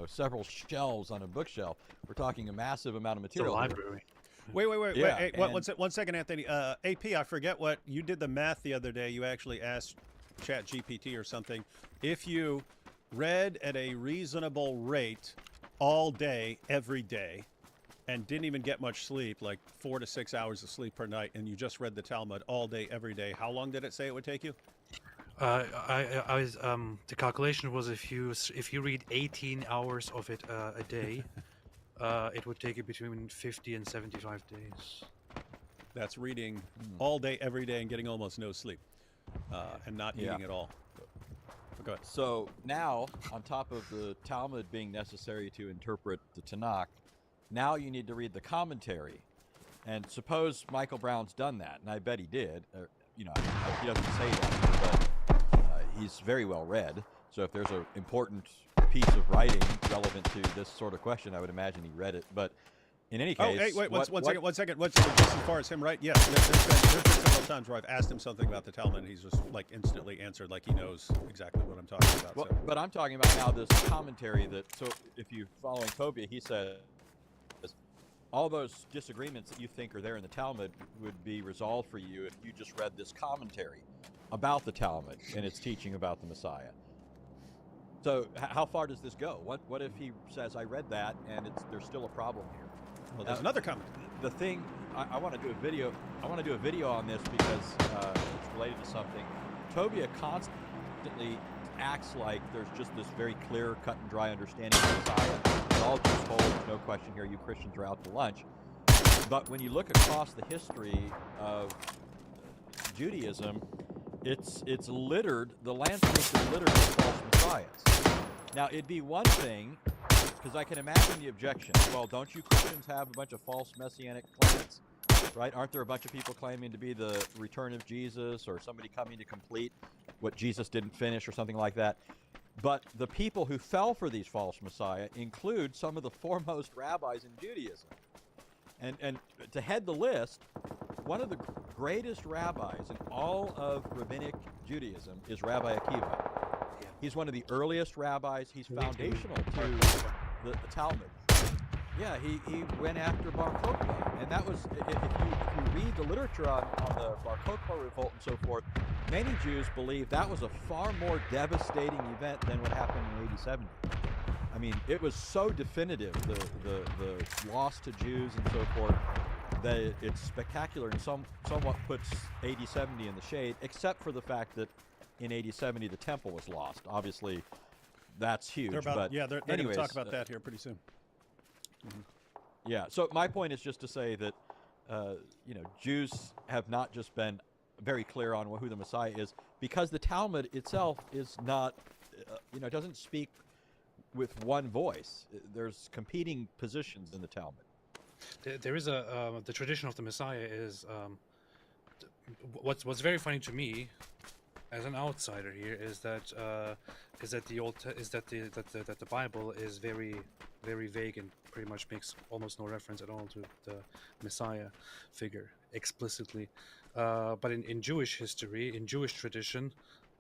several shelves on a bookshelf. We're talking a massive amount of material. The library. Wait. Yeah, Hey, one second, Anthony. AP, I forget what you did the math the other day. You actually asked ChatGPT or something if you read at a reasonable rate all day, every day, and didn't even get much sleep, like 4 to 6 hours of sleep per night, and you just read the Talmud all day, every day, how long did it say it would take you? The calculation was if you read 18 hours of it a day, it would take you between 50 and 75 days. That's reading all day, every day, and getting almost no sleep, and not eating at all. Go ahead. So now, on top of the Talmud being necessary to interpret the Tanakh, now you need to read the commentary. And suppose Michael Brown's done that, and I bet he did. He doesn't say that, but he's very well read. So if there's an important piece of writing relevant to this sort of question, I would imagine he read it. But in any case... Oh, hey, wait, one second. Just as far as him, right? Yes, there's been several times where I've asked him something about the Talmud, and he's just, instantly answered like he knows exactly what I'm talking about. Well, so. But I'm talking about now this commentary so if you're following Tobia, he said all those disagreements that you think are there in the Talmud would be resolved for you if you just read this commentary about the Talmud and its teaching about the Messiah. So how far does this go? What if he says, I read that, and there's still a problem here? Well, there's another comment. The thing, I want to do a video. I want to do a video on this because it's related to something. Tobia constantly acts like there's just this very clear, cut and dry understanding of the Messiah. It all just holds, no question here, you Christians are out to lunch. But when you look across the history of Judaism, it's littered, the landscape is littered with false messiahs. Now, it'd be one thing, because I can imagine the objection, well, don't you Christians have a bunch of false messianic claims? Right? Aren't there a bunch of people claiming to be the return of Jesus, or somebody coming to complete what Jesus didn't finish, or something like that? But the people who fell for these false messiah include some of the foremost rabbis in Judaism. And to head the list, one of the greatest rabbis in all of rabbinic Judaism is Rabbi Akiva. He's one of the earliest rabbis. He's foundational to the Talmud. Yeah, he went after Bar Kokhba, and that was if you read the literature on the Bar Kokhba revolt and so forth, many Jews believe that was a far more devastating event than what happened in 80-70. I mean, it was so definitive, the loss to Jews and so forth, that it's spectacular and somewhat puts 80-70 in the shade, except for the fact that in 80-70 the temple was lost. Obviously, that's huge. They're but going to talk about that here pretty soon. Mm-hmm. Yeah. So my point is just to say that Jews have not just been very clear on who the Messiah is, because the Talmud itself is not, doesn't speak with one voice. There's competing positions in the Talmud. There is the tradition of the Messiah is what's very funny to me as an outsider here is that the Bible is very vague and pretty much makes almost no reference at all to the Messiah figure explicitly. But in Jewish history, in Jewish tradition,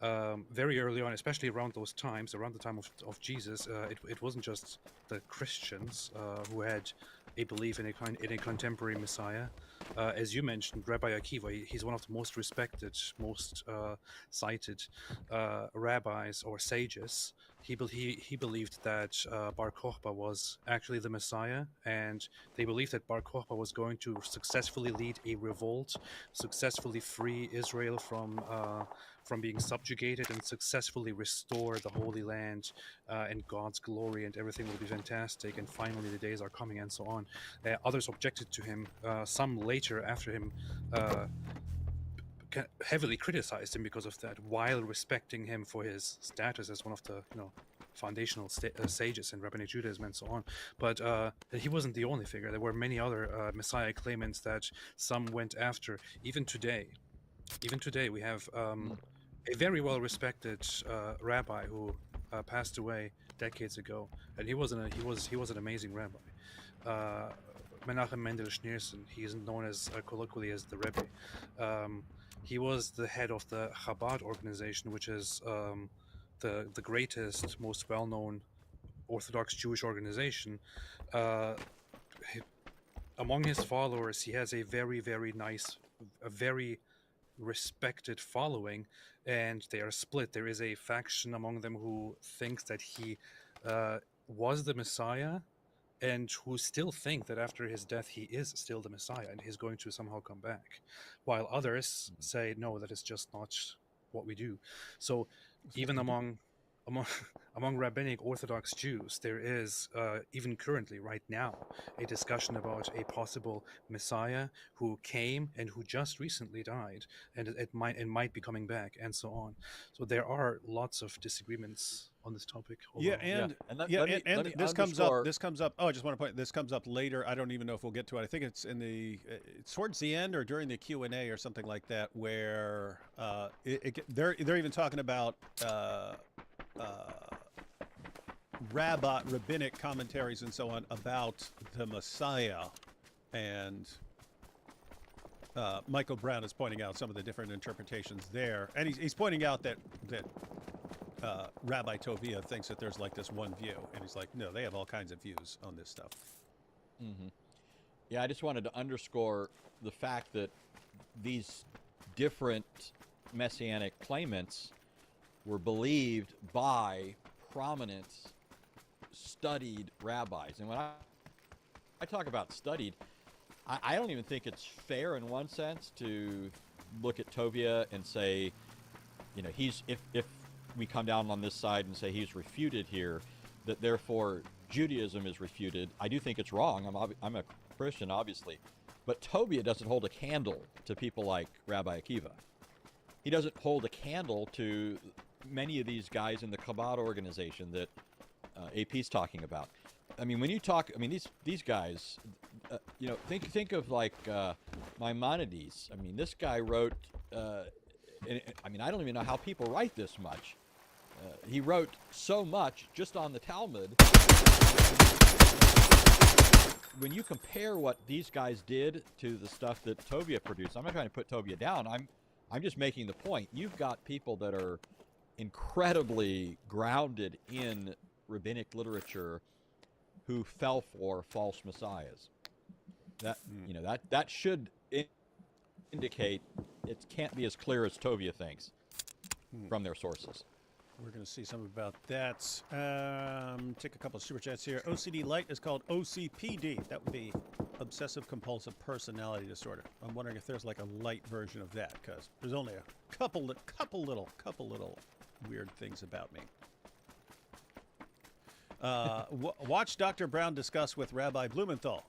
very early on, especially around those times, around the time of Jesus, it wasn't just the Christians who had a belief in a contemporary Messiah. As you mentioned, Rabbi Akiva, he's one of the most respected, most cited rabbis or sages. He believed that Bar Kokhba was actually the Messiah, and they believed that Bar Kokhba was going to successfully lead a revolt, successfully free Israel from being subjugated, and successfully restore the Holy Land and God's glory, and everything will be fantastic, and finally the days are coming, and so on. Others objected to him. Some later after him heavily criticized him because of that, while respecting him for his status as one of the foundational sages in Rabbinic Judaism and so on. But he wasn't the only figure. There were many other Messiah claimants that some went after. Even today we have a very well respected rabbi who passed away decades ago, and he was an amazing rabbi. Menachem Mendel Schneerson. He is known as colloquially as the Rebbe. He was the head of the Chabad organization, which is the greatest, most well-known Orthodox Jewish organization. Among his followers, he has a very respected following, and they are split. There is a faction among them who thinks that he was the Messiah, and who still think that after his death he is still the Messiah and he's going to somehow come back, while others say no, that is just not what we do. So even among rabbinic Orthodox Jews, there is even currently right now a discussion about a possible Messiah who came and who just recently died, and it might be coming back, and so on. So there are lots of disagreements on this topic. This comes up. Oh, I just want to point. This comes up later. I don't even know if we'll get to it. I think it's it's towards the end or during the Q&A or something like that, where they're even talking about rabbinic commentaries and so on about the Messiah, and Michael Brown is pointing out some of the different interpretations there, and he's pointing out that Rabbi Tovia thinks that there's like this one view, and he's like, no, they have all kinds of views on this stuff. Mm-hmm. Yeah, I just wanted to underscore the fact that these different messianic claimants were believed by prominent, studied rabbis. And when I talk about studied, I don't even think it's fair in one sense to look at Tovia and say, he's if we come down on this side and say he's refuted here, that therefore Judaism is refuted. I do think it's wrong. I'm a Christian, obviously, but Tovia doesn't hold a candle to people like Rabbi Akiva. He doesn't hold a candle to many of these guys in the Chabad organization that AP's talking about. I mean, when you talk, these guys, think of like Maimonides. I mean, this guy wrote. I don't even know how people write this much. He wrote so much just on the Talmud. When you compare what these guys did to the stuff that Tovia produced, I'm not trying to put Tovia down. I'm just making the point. You've got people that are incredibly grounded in rabbinic literature who fell for false messiahs. That that should indicate it can't be as clear as Tovia thinks from their sources. We're going to see some about that. Take a couple of super chats here. OCD Light is called OCPD. That would be Obsessive Compulsive Personality Disorder. I'm wondering if there's like a light version of that, because there's only a couple little weird things about me. Watch Dr. Brown discuss with Rabbi Blumenthal.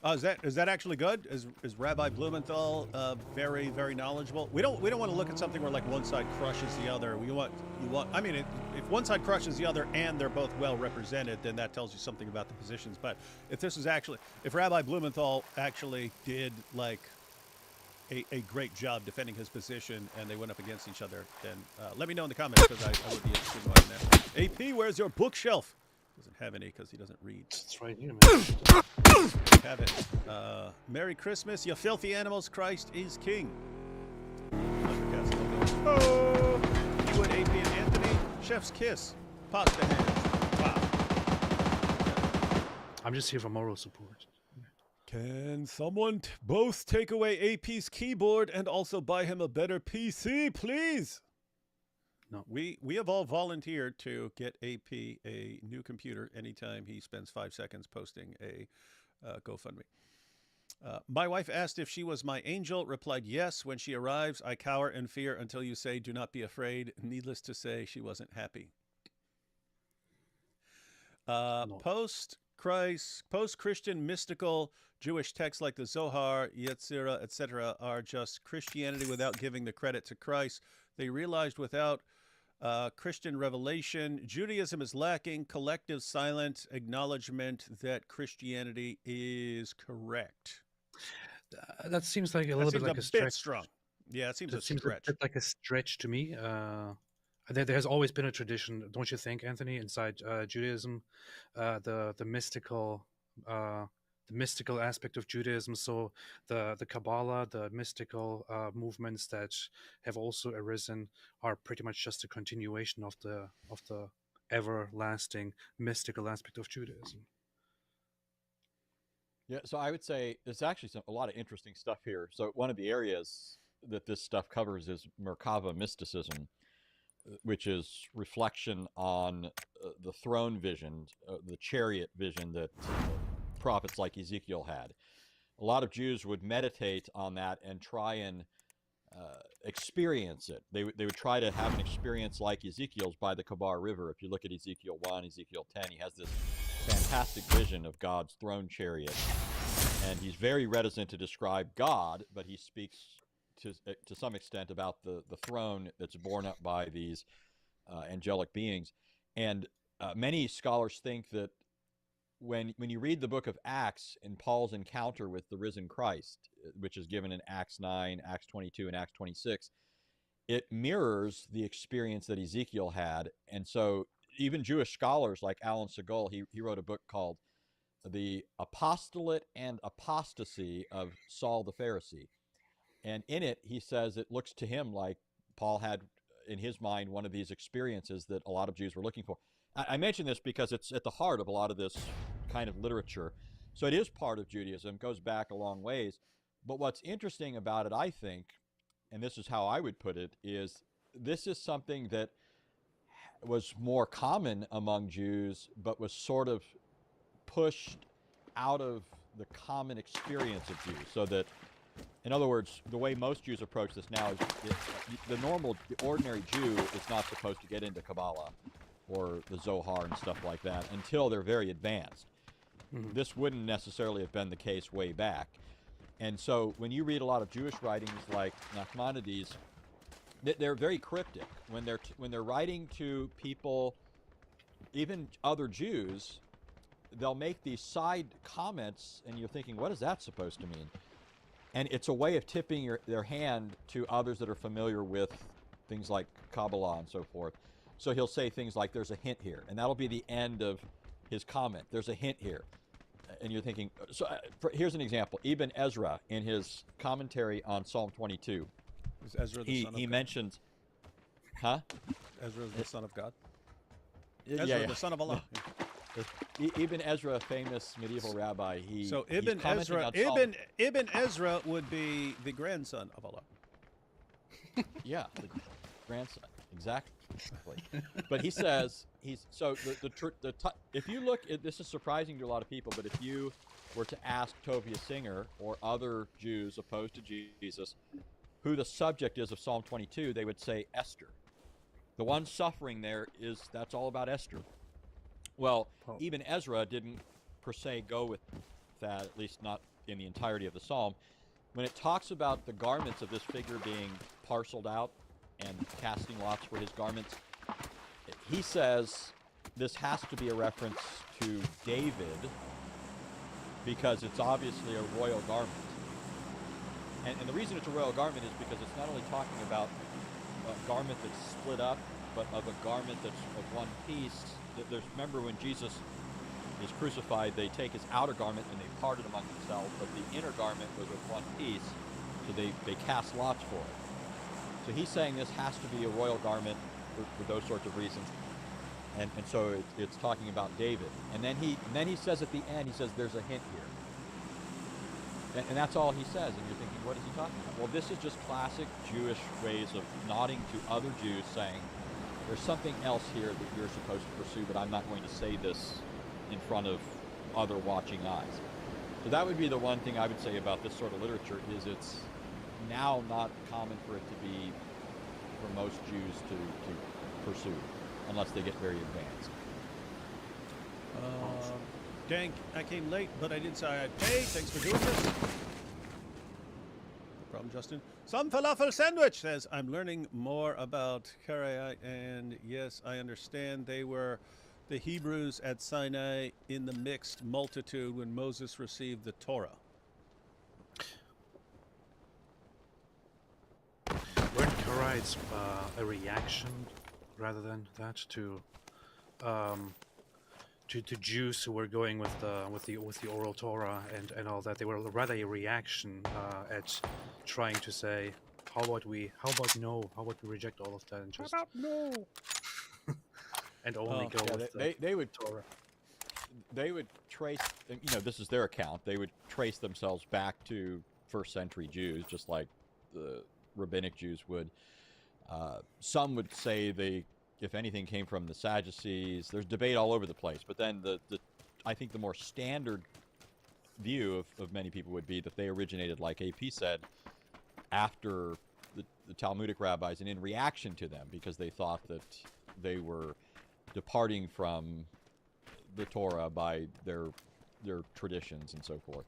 Is that actually good? Is Rabbi Blumenthal very, very knowledgeable? We don't want to look at something where like one side crushes the other. I mean, if one side crushes the other and they're both well represented, then that tells you something about the positions. But if Rabbi Blumenthal actually did like a great job defending his position and they went up against each other, then let me know in the comments, because I would be interested in knowing that. AP, where's your bookshelf? Doesn't have any because he doesn't read. It's right here, man. Have it. Merry Christmas, you filthy animals. Christ is King. Oh, you and AP and Anthony. Chef's kiss. Pasta hands. Wow. I'm just here for moral support. Can someone both take away AP's keyboard and also buy him a better PC, please? No. We have all volunteered to get AP a new computer anytime he spends 5 seconds posting a GoFundMe. My wife asked if she was my angel, replied yes. When she arrives, I cower in fear until you say, do not be afraid. Needless to say, she wasn't happy. No. Post-Christian mystical Jewish texts like the Zohar, Yetzirah, etc. are just Christianity without giving the credit to Christ. They realized without Christian revelation, Judaism is lacking collective silent acknowledgement that Christianity is correct. That seems like a little bit like a bit stretch. strong. Yeah, it seems That a seems stretch. a bit like a stretch to me. There has always been a tradition, don't you think, Anthony, inside Judaism, the mystical aspect of Judaism. So the Kabbalah, the mystical movements that have also arisen are pretty much just a continuation of the everlasting mystical aspect of Judaism. Yeah, so I would say there's actually a lot of interesting stuff here. So one of the areas that this stuff covers is Merkava mysticism, which is reflection on the throne vision, the chariot vision that prophets like Ezekiel had. A lot of Jews would meditate on that and try and experience it. They would try to have an experience like Ezekiel's by the Kabar River. If you look at Ezekiel 1, Ezekiel 10, he has this fantastic vision of God's throne chariot. And he's very reticent to describe God, but he speaks to some extent about the throne that's borne up by these angelic beings. And many scholars think that when you read the book of Acts and Paul's encounter with the risen Christ, which is given in Acts 9, Acts 22, and Acts 26, it mirrors the experience that Ezekiel had. And so even Jewish scholars like Alan Segal, he wrote a book called The Apostolate and Apostasy of Saul the Pharisee. And in it, he says it looks to him like Paul had, in his mind, one of these experiences that a lot of Jews were looking for. I mention this because it's at the heart of a lot of this kind of literature. So it is part of Judaism, goes back a long ways. But what's interesting about it, I think, and this is how I would put it, is this is something that was more common among Jews, but was sort of pushed out of the common experience of Jews. So that, in other words, the way most Jews approach this now is the ordinary Jew is not supposed to get into Kabbalah or the Zohar and stuff like that until they're very advanced. Mm-hmm. This wouldn't necessarily have been the case way back. And so when you read a lot of Jewish writings like Nachmanides, they're very cryptic. When they're writing to people, even other Jews, they'll make these side comments, and you're thinking, what is that supposed to mean? And it's a way of tipping their hand to others that are familiar with things like Kabbalah and so forth. So he'll say things like, there's a hint here, and that'll be the end of his comment. There's a hint here. And you're thinking, so here's an example. Ibn Ezra, in his commentary on Psalm 22, is Ezra the son of God? mentions, huh? Ezra the son of God? Yeah, Ezra, the son of Allah. Ibn Ezra, a famous medieval rabbi, So he's Ibn commenting Ezra, on Psalm. Ibn Ezra would be the grandson of Allah. Yeah, the grandson, exactly. But he says if you look at this, is surprising to a lot of people, but if you were to ask Tovia Singer or other Jews opposed to Jesus who the subject is of Psalm 22, they would say Esther. The one suffering there that's all about Esther. Well, even Ezra didn't per se go with that, at least not in the entirety of the psalm. When it talks about the garments of this figure being parceled out and casting lots for his garments, he says this has to be a reference to David because it's obviously a royal garment. And the reason it's a royal garment is because it's not only talking about a garment that's split up, but of a garment that's of one piece. Remember when Jesus is crucified, they take his outer garment and they part it among themselves, but the inner garment was of one piece, so they cast lots for it. So he's saying this has to be a royal garment for those sorts of reasons. And so it's talking about David. And then he says at the end, he says there's a hint here. And that's all he says. And you're thinking, what is he talking about? Well, this is just classic Jewish ways of nodding to other Jews, saying, there's something else here that you're supposed to pursue, but I'm not going to say this in front of other watching eyes. So that would be the one thing I would say about this sort of literature, is it's now not common for it to be, for most Jews to pursue, unless they get very advanced. Dank, I came late, but I did say I'd pay. Thanks for doing this. No problem, Justin. Some falafel sandwich says, I'm learning more about Karaite, and yes, I understand they were the Hebrews at Sinai in the mixed multitude when Moses received the Torah. Weren't Karaites a reaction rather than that to Jews who were going with the oral Torah and all that? They were rather a reaction at trying to say, how about we reject all of that and just no? and only go with they would Torah. They would trace, this is their account. They would trace themselves back to first century Jews, just like the rabbinic Jews would. Some would say they, if anything, came from the Sadducees. There's debate all over the place. But then I think the more standard view of many people would be that they originated, like AP said, after the Talmudic rabbis and in reaction to them, because they thought that they were departing from the Torah by their traditions and so forth.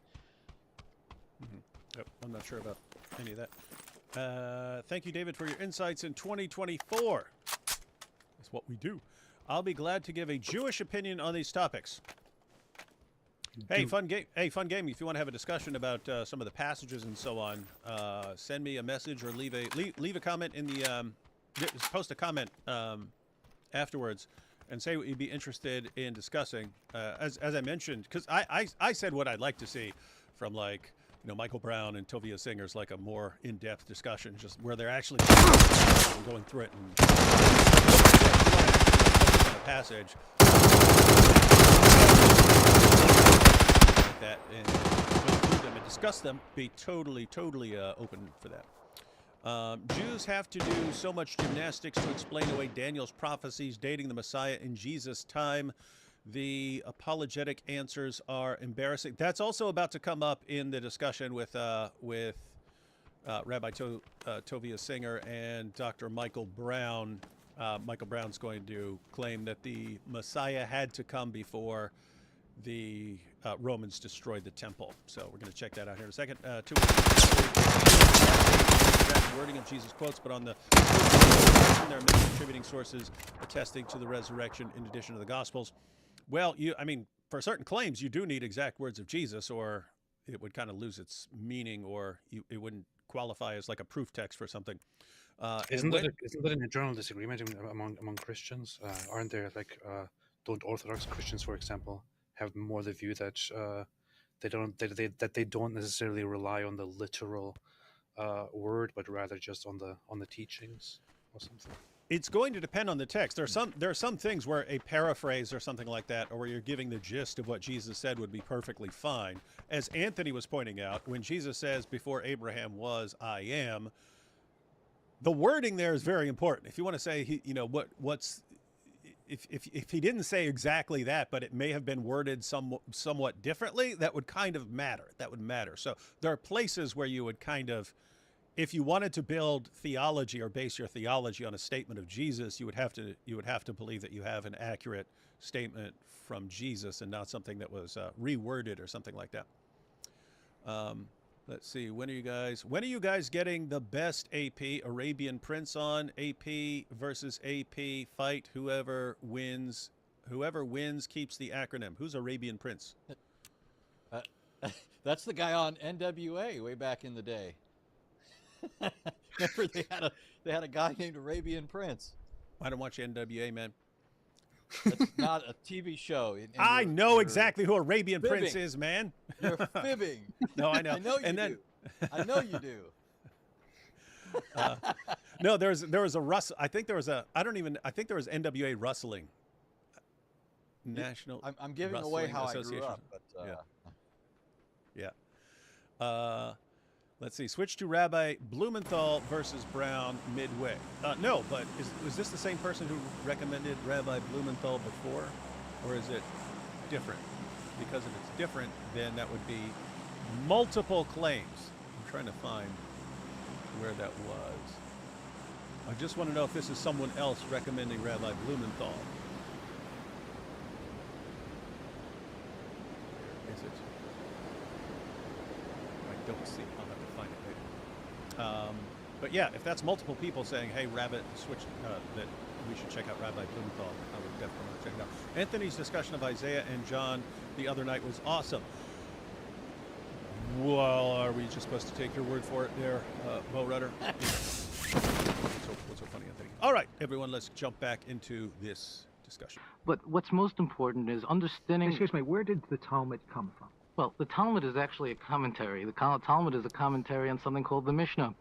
Mm-hmm. Yep, I'm not sure about any of that. Thank you, David, for your insights in 2024. That's what we do. I'll be glad to give a Jewish opinion on these topics. Hey, fun game! If you want to have a discussion about some of the passages and so on, send me a message or leave a comment in the post a comment afterwards, and say what you'd be interested in discussing. As I mentioned, because I said what I'd like to see from, like, Michael Brown and Tovia Singer's, like a more in-depth discussion, just where they're actually going through it and a passage. That and go through them and discuss them, be totally open for that. Jews have to do so much gymnastics to explain away Daniel's prophecies dating the Messiah in Jesus' time. The apologetic answers are embarrassing. That's also about to come up in the discussion with Rabbi Tovia Singer and Dr. Michael Brown. Michael Brown's going to claim that the Messiah had to come before the Romans destroyed the temple. So we're going to check that out here in a second. Wording of Jesus quotes, but on the there are many contributing sources attesting to the resurrection in addition to the Gospels. Well, for certain claims, you do need exact words of Jesus, or it would kind of lose its meaning, or it wouldn't qualify as like a proof text for something. Isn't that an internal disagreement among Christians? Aren't there, like, don't Orthodox Christians, for example, have more the view that they don't necessarily rely on the literal word, but rather just on the teachings or something? It's going to depend on the text. There are some things where a paraphrase or something like that, or where you're giving the gist of what Jesus said, would be perfectly fine. As Anthony was pointing out, when Jesus says, "Before Abraham was, I am," the wording there is very important. If you want to say, if he didn't say exactly that, but it may have been worded somewhat differently, that would kind of matter. That would matter. So there are places where you would kind of, if you wanted to build theology or base your theology on a statement of Jesus, you would have to believe that you have an accurate statement from Jesus and not something that was reworded or something like that. Let's see. When are you guys getting the best AP Arabian Prince on? AP versus AP fight. Whoever wins keeps the acronym. Who's Arabian Prince? That's the guy on NWA way back in the day. Remember they had a guy named Arabian Prince. I don't watch NWA, man. That's not a TV show. I know exactly who Arabian Prince is, man. You're fibbing. No, I know. I know you do. I know you do. No, there was a Russ. I think there was NWA wrestling. National. I'm giving Wrestling away how I Association. grew up. But, yeah. Let's see. Switch to Rabbi Blumenthal versus Brown midway. No, but is this the same person who recommended Rabbi Blumenthal before, or is it different? Because if it's different, then that would be multiple claims. I'm trying to find where that was. I just want to know if this is someone else recommending Rabbi Blumenthal. Where is it? I don't see. I'll have to find it later. But yeah, if that's multiple people saying, "Hey, Rabbit, switch," that we should check out Rabbi Blumenthal, I would definitely want to check it out. Anthony's discussion of Isaiah and John the other night was awesome. Well, are we just supposed to take your word for it there, Bo Rudder? What's so funny, Anthony? All right, everyone, let's jump back into this discussion. But what's most important is understanding... Excuse me, where did the Talmud come from? Well, the Talmud is actually a commentary. The Talmud is a commentary on something called the Mishnah.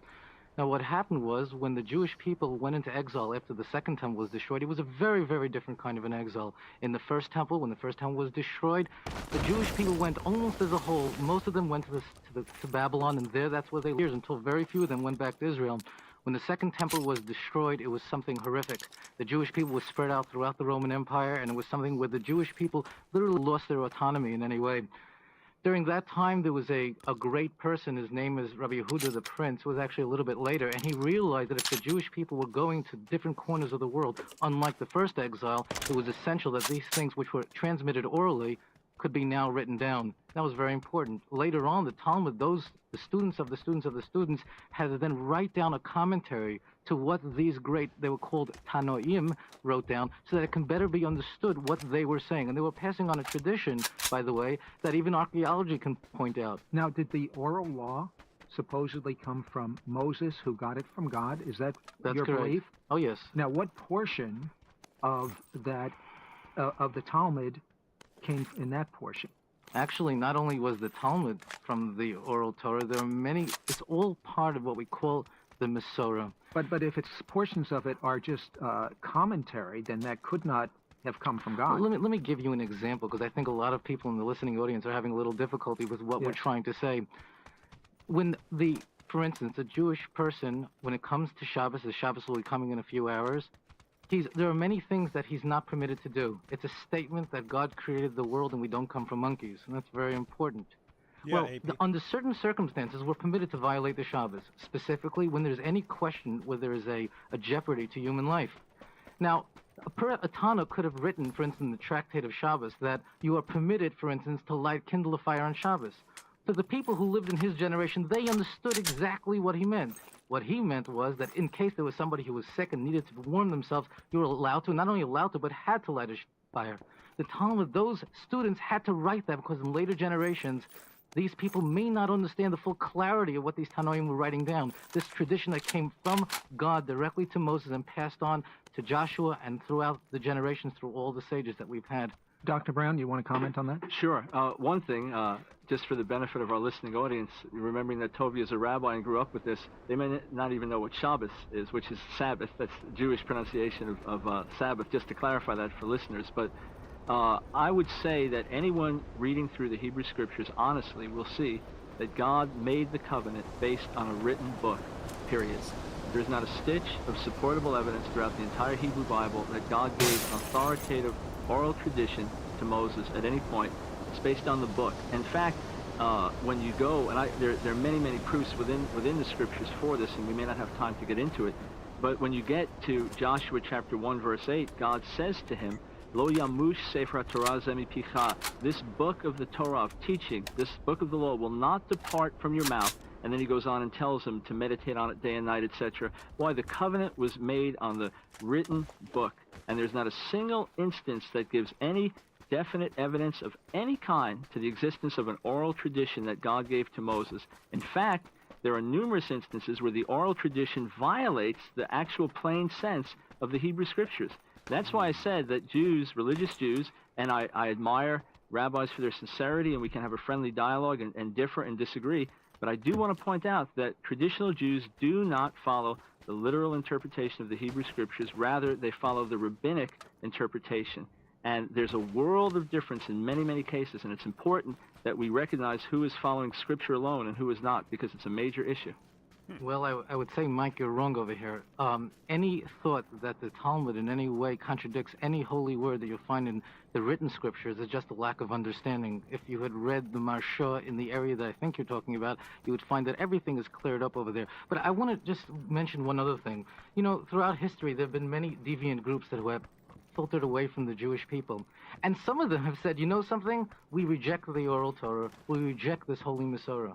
Now, what happened was, when the Jewish people went into exile after the Second Temple was destroyed, it was a very, very different kind of an exile. In the First Temple, when the First Temple was destroyed, the Jewish people went almost as a whole. Most of them went to Babylon, and that's where they lived until very few of them went back to Israel. When the Second Temple was destroyed, it was something horrific. The Jewish people were spread out throughout the Roman Empire, and it was something where the Jewish people literally lost their autonomy in any way. During that time, there was a great person, his name is Rabbi Yehuda the Prince, who was actually a little bit later, and he realized that if the Jewish people were going to different corners of the world, unlike the first exile, it was essential that these things which were transmitted orally could be now written down. That was very important. Later on, the Talmud, the students of the students of the students, had to then write down a commentary to what these great, they were called Tanoim, wrote down, so that it can better be understood what they were saying. And they were passing on a tradition, by the way, that even archaeology can point out. Now, did the oral law supposedly come from Moses, who got it from God? Is that your correct. belief? Oh, yes. Now, what portion of that, of the Talmud came in that portion? Actually, not only was the Talmud from the oral Torah, there are many, it's all part of what we call the Masorah. But if it's portions of it are just commentary, then that could not have come from God. Well, let me give you an example, because I think a lot of people in the listening audience are having a little difficulty with what we're trying to say. For instance, a Jewish person, when it comes to Shabbos, the Shabbos will be coming in a few hours, there are many things that he's not permitted to do. It's a statement that God created the world and we don't come from monkeys, and that's very important. Yeah, under certain circumstances, we're permitted to violate the Shabbos, specifically when there's any question where there is a jeopardy to human life. Now, a Tana could have written, for instance, in the Tractate of Shabbos, that you are permitted, for instance, to kindle a fire on Shabbos. So the people who lived in his generation, they understood exactly what he meant. What he meant was that in case there was somebody who was sick and needed to warm themselves, you were allowed to, not only allowed to, but had to light a fire. The Talmud, those students had to write that because in later generations, these people may not understand the full clarity of what these Tanoim were writing down. This tradition that came from God directly to Moses and passed on to Joshua and throughout the generations through all the sages that we've had. Dr. Brown, you want to comment on that? Sure. One thing, just for the benefit of our listening audience, remembering that Tovi is a rabbi and grew up with this, they may not even know what Shabbos is, which is Sabbath. That's the Jewish pronunciation of Sabbath, just to clarify that for listeners. But I would say that anyone reading through the Hebrew Scriptures honestly will see that God made the covenant based on a written book, period. There's not a stitch of supportable evidence throughout the entire Hebrew Bible that God gave an authoritative oral tradition to Moses at any point. It's based on the book. In fact, when you go, and there are many, many proofs within the Scriptures for this, and we may not have time to get into it, but when you get to Joshua chapter 1, verse 8, God says to him, Lo yamush sefer Torah zemi picha. This book of the Torah of teaching, this book of the law will not depart from your mouth. And then he goes on and tells him to meditate on it day and night, etc. Why? The covenant was made on the written book. And there's not a single instance that gives any definite evidence of any kind to the existence of an oral tradition that God gave to Moses. In fact, there are numerous instances where the oral tradition violates the actual plain sense of the Hebrew Scriptures. That's why I said that Jews, religious Jews, and I admire rabbis for their sincerity, and we can have a friendly dialogue and differ and disagree, but I do want to point out that traditional Jews do not follow the literal interpretation of the Hebrew Scriptures. Rather, they follow the rabbinic interpretation. And there's a world of difference in many, many cases, and it's important that we recognize who is following Scripture alone and who is not, because it's a major issue. Well, I would say, Mike, you're wrong over here. Any thought that the Talmud in any way contradicts any holy word that you'll find in the written Scriptures is just a lack of understanding. If you had read the Marsha in the area that I think you're talking about, you would find that everything is cleared up over there. But I want to just mention one other thing. You know, throughout history, there have been many deviant groups that have filtered away from the Jewish people. And some of them have said, you know something? We reject the oral Torah. We reject this holy Masorah.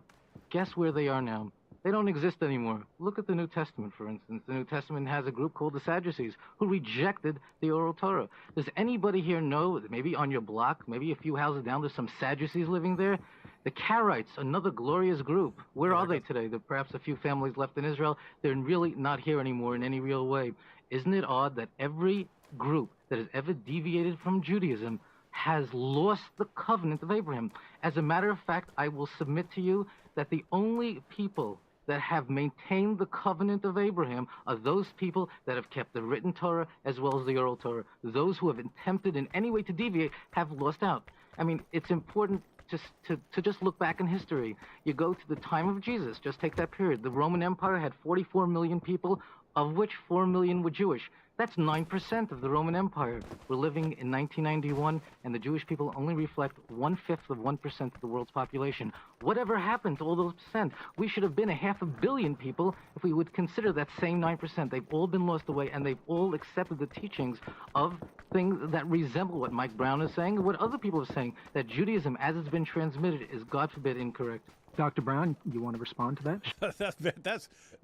Guess where they are now? They don't exist anymore. Look at the New Testament, for instance. The New Testament has a group called the Sadducees who rejected the oral Torah. Does anybody here know, maybe on your block, maybe a few houses down, there's some Sadducees living there? The Karaites, another glorious group. Where are they today? There are perhaps a few families left in Israel. They're really not here anymore in any real way. Isn't it odd that every group that has ever deviated from Judaism has lost the covenant of Abraham? As a matter of fact, I will submit to you that the only people that have maintained the covenant of Abraham are those people that have kept the written Torah as well as the oral Torah. Those who have attempted in any way to deviate have lost out. I mean, it's important to just look back in history. You go to the time of Jesus, just take that period. The Roman Empire had 44 million people, of which 4 million were Jewish. That's 9% of the Roman Empire. We're living in 1991, and the Jewish people only reflect 1/5 of 1% of the world's population. Whatever happened to all those percent? We should have been 500 million people if we would consider that same 9%. They've all been lost away, and they've all accepted the teachings of things that resemble what Mike Brown is saying, and what other people are saying, that Judaism, as it's been transmitted, is, God forbid, incorrect. Dr. Brown, you want to respond to that?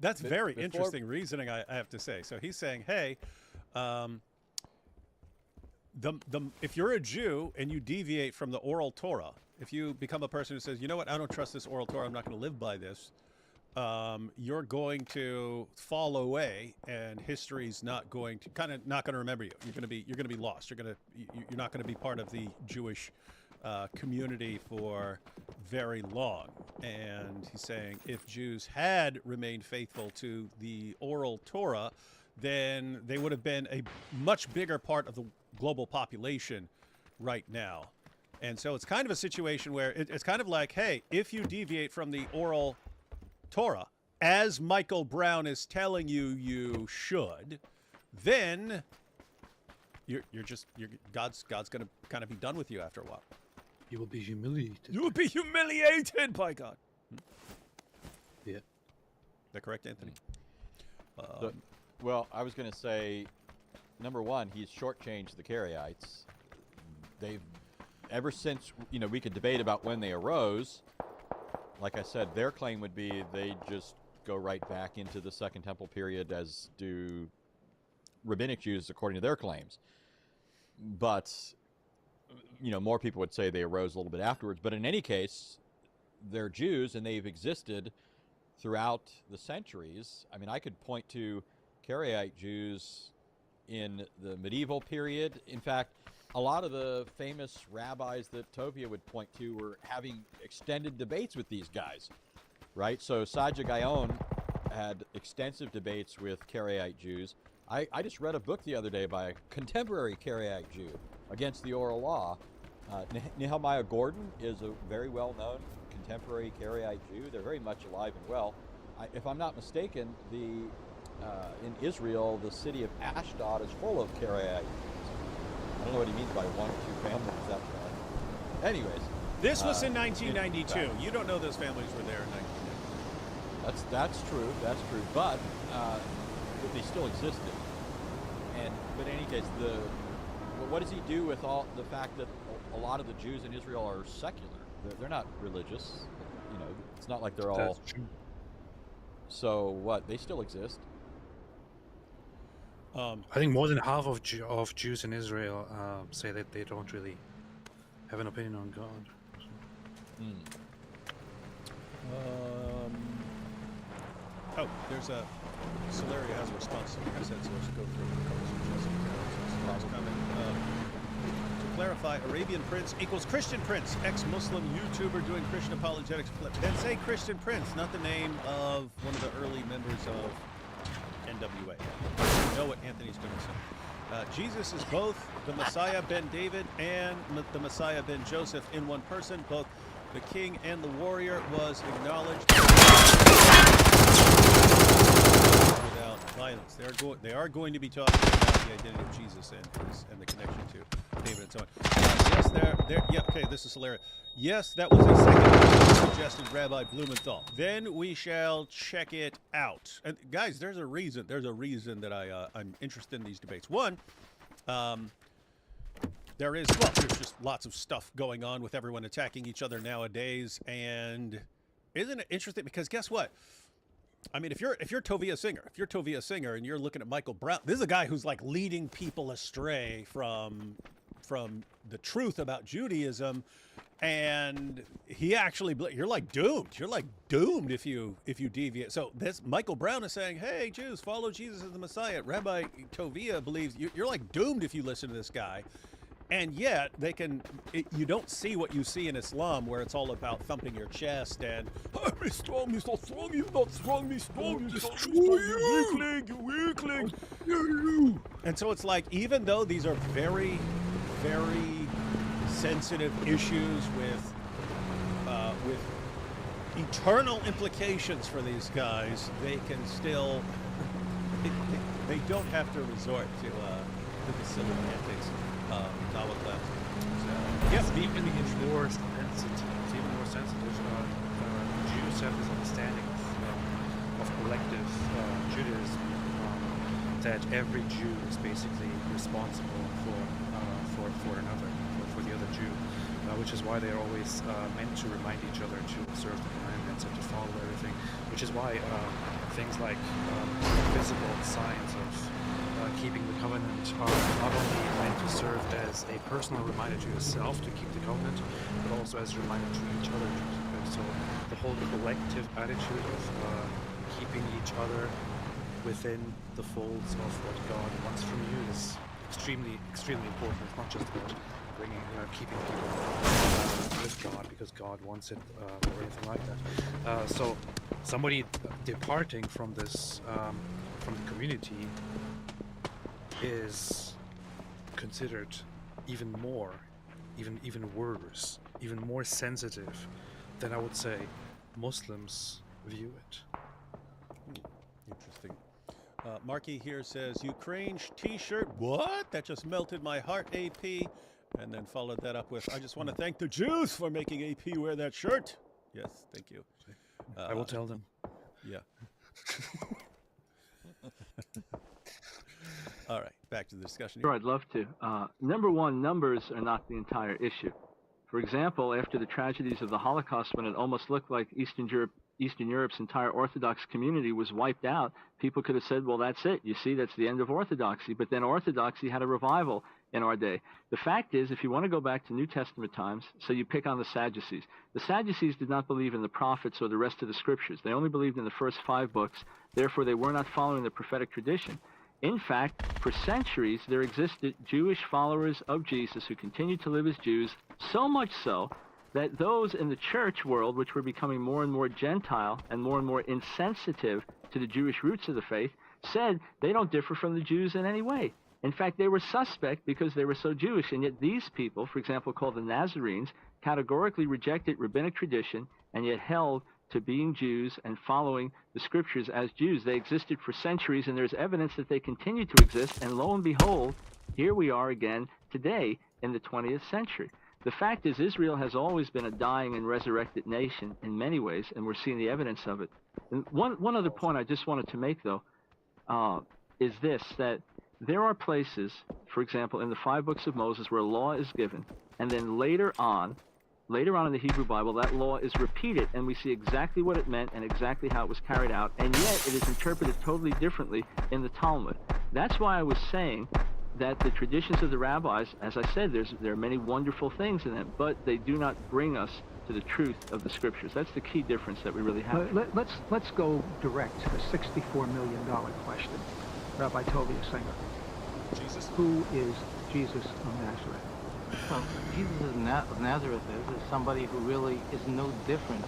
That's very interesting reasoning, I have to say. So he's saying, hey, if you're a Jew and you deviate from the oral Torah, if you become a person who says, you know what, I don't trust this oral Torah, I'm not going to live by this, you're going to fall away, and history's not going to remember you. You're going to be lost. You're not going to be part of the Jewish community for very long. And he's saying if Jews had remained faithful to the oral Torah, then they would have been a much bigger part of the global population right now. And so it's kind of a situation where it's kind of like, hey, if you deviate from the oral Torah, as Michael Brown is telling you you should, then God's going to kind of be done with you after a while. You will be humiliated. You will be humiliated by God. Yeah. Is that correct, Anthony? Well, I was going to say, number one, he's shortchanged the Karaites. They've, ever since, we could debate about when they arose. Like I said, their claim would be they just go right back into the Second Temple period, as do rabbinic Jews, according to their claims. But more people would say they arose a little bit afterwards. But in any case, they're Jews, and they've existed throughout the centuries. I mean, I could point to Karaite Jews in the medieval period. In fact, a lot of the famous rabbis that Tovia would point to were having extended debates with these guys, right? So Saja Gaon had extensive debates with Karaite Jews. I just read a book the other day by a contemporary Karaite Jew against the oral law. Nehemiah Gordon is a very well-known contemporary Karaite Jew. They're very much alive and well. If I'm not mistaken, in Israel, the city of Ashdod is full of Karaite Jews. I don't know what he means by 1 or 2 families. That anyways. This was in 1992. You don't know those families were there in 1992. That's true. That's true. But they still existed. But in any case, what does he do with all the fact that a lot of the Jews in Israel are secular? They're not religious. You know, it's not like they're all. That's true. So what? They still exist. I think more than half of Jews in Israel say that they don't really have an opinion on God. Oh, there's a Solaria has a response. Like I said, so let's go through a couple of suggestions. To clarify, Arabian Prince equals Christian Prince, ex-Muslim YouTuber doing Christian apologetics. Then say Christian Prince, not the name of one of the early members of NWA. You know what Anthony's going to say. Jesus is both the Messiah ben David and the Messiah ben Joseph in one person. Both the king and the warrior was acknowledged without violence. They are going to be talking about the identity of Jesus and the connection to David and so on. Yes, okay, this is hilarious. Yes, that was a second suggested Rabbi Blumenthal. Then we shall check it out. And guys, there's a reason that I'm interested in these debates. One, there's just lots of stuff going on with everyone attacking each other nowadays, and isn't it interesting? Because guess what? I mean, if you're Tovia Singer, and you're looking at Michael Brown, this is a guy who's like leading people astray from the truth about Judaism, and he actually, you're like doomed. You're like doomed if you deviate. So this Michael Brown is saying, hey, Jews, follow Jesus as the Messiah. Rabbi Tovia believes you're like doomed if you listen to this guy. And yet, you don't see what you see in Islam, where it's all about thumping your chest and, he's strong, he's not strong, he's not strong, he's strong, he's strong, you weakling. And so it's like, even though these are very, very sensitive issues with eternal implications for these guys, they can still, they don't have to resort to the silly antics. Yes, even more sensitive. It's even more sensitive. Jews have this understanding of collective Judaism, that every Jew is basically responsible for another, for the other Jew, which is why they're always meant to remind each other to observe the commandments and to follow everything. Which is why things like visible signs of keeping the covenant are not only meant to serve as a personal reminder to yourself to keep the covenant, but also as a reminder to each other. So the whole collective attitude of keeping each other within the folds of what God wants from you is extremely, extremely important. It's not just about keeping people with God because God wants it or anything like that. So somebody departing from this, from the community, is considered even more, even worse, even more sensitive than I would say Muslims view it. Interesting. Marky here says, Ukraine t-shirt, what? That just melted my heart, AP. And then followed that up with, I just want to thank the Jews for making AP wear that shirt. Yes, thank you. I will tell them. Yeah. All right, back to the discussion. Sure, I'd love to. Number one, numbers are not the entire issue. For example, after the tragedies of the Holocaust, when it almost looked like Eastern Europe's entire Orthodox community was wiped out, people could have said, well, that's it. You see, that's the end of Orthodoxy. But then Orthodoxy had a revival in our day. The fact is, if you want to go back to New Testament times, so you pick on the Sadducees. The Sadducees did not believe in the prophets or the rest of the scriptures. They only believed in the first 5 books. Therefore, they were not following the prophetic tradition. In fact, for centuries, there existed Jewish followers of Jesus who continued to live as Jews, so much so that those in the church world, which were becoming more and more Gentile and more insensitive to the Jewish roots of the faith, said they don't differ from the Jews in any way. In fact, they were suspect because they were so Jewish, and yet these people, for example, called the Nazarenes, categorically rejected rabbinic tradition and yet held to being Jews and following the scriptures as Jews. They existed for centuries, and there's evidence that they continue to exist, and lo and behold, here we are again today in the 20th century. The fact is, Israel has always been a dying and resurrected nation in many ways, and we're seeing the evidence of it. And one other point I just wanted to make, though, is this, that there are places, for example, in the 5 books of Moses where law is given, and then later on in the Hebrew Bible, that law is repeated, and we see exactly what it meant and exactly how it was carried out, and yet it is interpreted totally differently in the Talmud. That's why I was saying that the traditions of the rabbis, as I said, there are many wonderful things in them, but they do not bring us to the truth of the scriptures. That's the key difference that we really have. Let's go direct to the $64 million question. Rabbi Tovia Singer. Jesus? Who is Jesus of Nazareth? Well, Jesus of Nazareth is somebody who really is no different.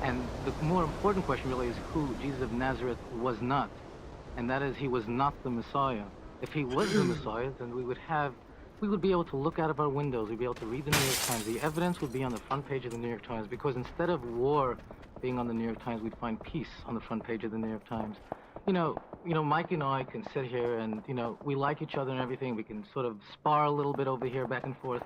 And the more important question really is who Jesus of Nazareth was not. And that is, he was not the Messiah. If he was the Messiah, then we would be able to look out of our windows, we'd be able to read the New York Times. The evidence would be on the front page of the New York Times, because instead of war being on the New York Times, we'd find peace on the front page of the New York Times. You know, Mike and I can sit here and, we like each other and everything. We can sort of spar a little bit over here, back and forth.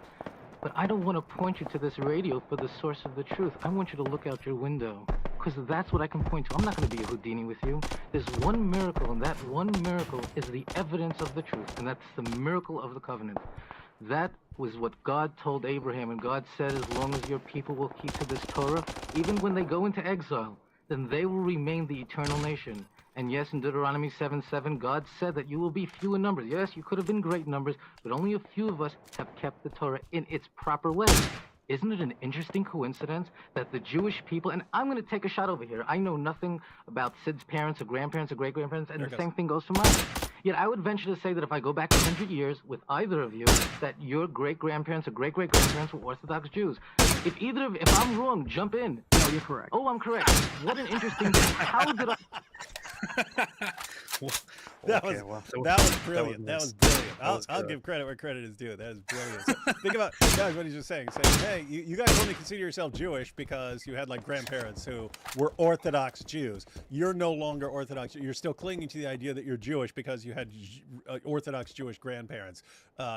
But I don't want to point you to this radio for the source of the truth. I want you to look out your window, because that's what I can point to. I'm not going to be a Houdini with you. There's one miracle, and that one miracle is the evidence of the truth, and that's the miracle of the covenant. That was what God told Abraham, and God said, as long as your people will keep to this Torah, even when they go into exile, then they will remain the eternal nation. And yes, in Deuteronomy 7:7, God said that you will be few in numbers. Yes, you could have been great numbers, but only a few of us have kept the Torah in its proper way. Isn't it an interesting coincidence that the Jewish people, and I'm going to take a shot over here. I know nothing about Sid's parents or grandparents or great-grandparents, and the same thing goes for mine. Yet I would venture to say that if I go back 100 years with either of you, that your great-grandparents or great-great-grandparents were Orthodox Jews. If I'm wrong, jump in. No, you're correct. Oh, I'm correct. What an interesting thing. How did I... That was brilliant. That was brilliant. I'll give credit where credit is due. That is brilliant. So think about, guys, what he's just saying. Hey, you guys only consider yourself Jewish because you had like grandparents who were Orthodox Jews. You're no longer Orthodox. You're still clinging to the idea that you're Jewish because you had Orthodox Jewish grandparents.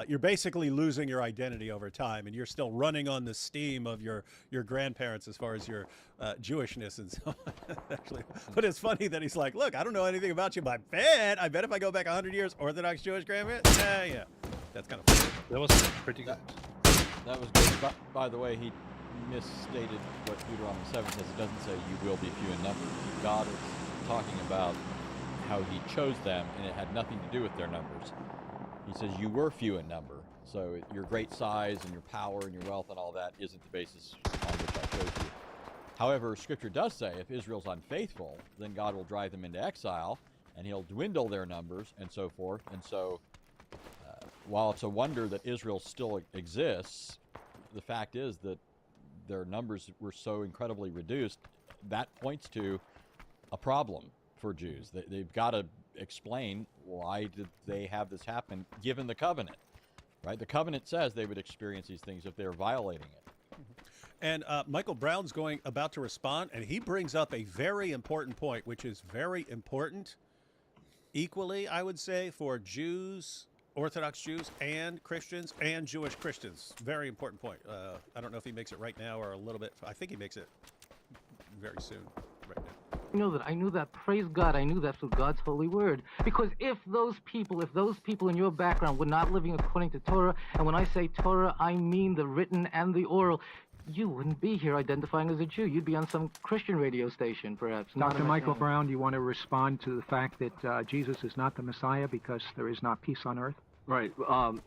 You're basically losing your identity over time, and you're still running on the steam of your grandparents as far as your Jewishness and so on. Actually, but it's funny that he's like, look, I don't know anything about you, but I bet if I go back 100 years, Orthodox Jewish grandparents, yeah, that's kind of funny. That was pretty good. That was good. By the way, he misstated what Deuteronomy 7 says. It doesn't say you will be few in number. God is talking about how he chose them, and it had nothing to do with their numbers. He says you were few in number, so your great size and your power and your wealth and all that isn't the basis on which I chose you. However, Scripture does say if Israel's unfaithful, then God will drive them into exile, and he'll dwindle their numbers and so forth. And so while it's a wonder that Israel still exists, the fact is that their numbers were so incredibly reduced, that points to a problem for Jews. They've got to explain why did they have this happen given the covenant, right? The covenant says they would experience these things if they're violating it. And Michael Brown's about to respond, and he brings up a very important point, which is very important equally, I would say, for Jews, Orthodox Jews, and Christians, and Jewish Christians. Very important point. I don't know if he makes it right now or a little bit. I think he makes it very soon, right now. I knew that. Praise God. I knew that's what God's holy word. Because if those people in your background were not living according to Torah, and when I say Torah, I mean the written and the oral, you wouldn't be here identifying as a Jew. You'd be on some Christian radio station, perhaps. Dr. Michael Brown, do you want to respond to the fact that Jesus is not the Messiah because there is not peace on earth? Right.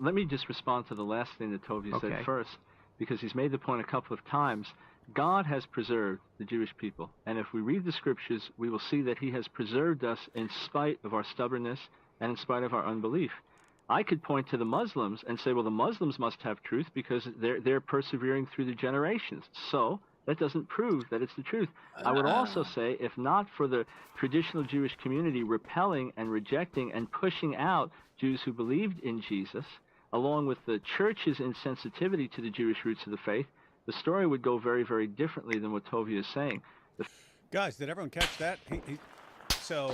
Let me just respond to the last thing that Tovia said first, because he's made the point a couple of times. God has preserved the Jewish people, and if we read the Scriptures, we will see that he has preserved us in spite of our stubbornness and in spite of our unbelief. I could point to the Muslims and say, well, the Muslims must have truth because they're persevering through the generations. So that doesn't prove that it's the truth. I would also say, if not for the traditional Jewish community repelling and rejecting and pushing out Jews who believed in Jesus, along with the church's insensitivity to the Jewish roots of the faith, the story would go very, very differently than what Tovia is saying. Guys, did everyone catch that? So,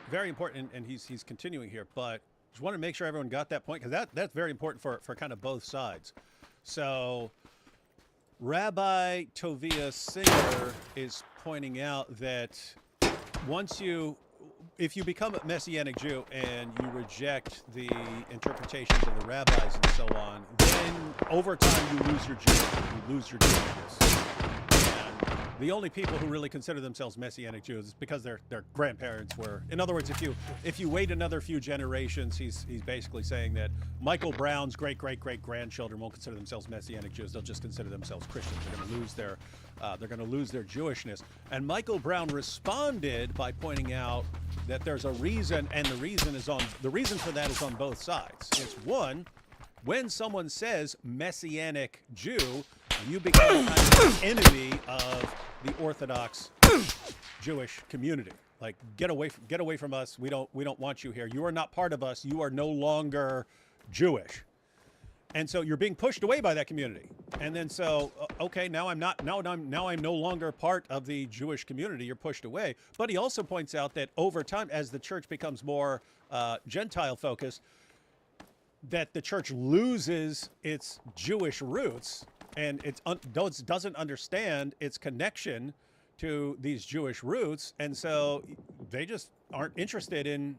very important, and he's continuing here, but just want to make sure everyone got that point, because that's very important for kind of both sides. So, Rabbi Tovia Singer is pointing out that if you become a Messianic Jew and you reject the interpretations of the rabbis and so on, then over time you lose your Jewishness. And the only people who really consider themselves Messianic Jews is because their grandparents were. In other words, if you wait another few generations, he's basically saying that Michael Brown's great-great-great-grandchildren won't consider themselves Messianic Jews. They'll just consider themselves Christians. They're going to lose their Jewishness. And Michael Brown responded by pointing out that there's a reason, and the reason for that is on both sides. It's one, when someone says Messianic Jew, you become kind of an enemy of the Orthodox Jewish community. Like, get away from us. We don't want you here. You are not part of us. You are no longer Jewish. And so you're being pushed away by that community. And then okay, now I'm no longer part of the Jewish community. You're pushed away. But he also points out that over time, as the church becomes more Gentile focused, that the church loses its Jewish roots and it doesn't understand its connection to these Jewish roots, and so they just aren't interested in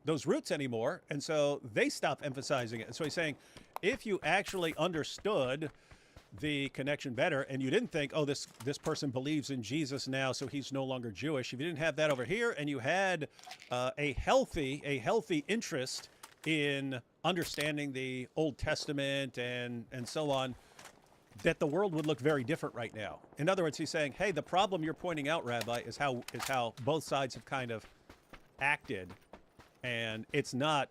those roots anymore, and so they stop emphasizing it. And so he's saying, if you actually understood the connection better, and you didn't think, oh, this person believes in Jesus now, so he's no longer Jewish. If you didn't have that over here, and you had a healthy interest in understanding the Old Testament and so on, that the world would look very different right now. In other words, he's saying, hey, the problem you're pointing out, Rabbi, is how both sides have kind of acted, and it's not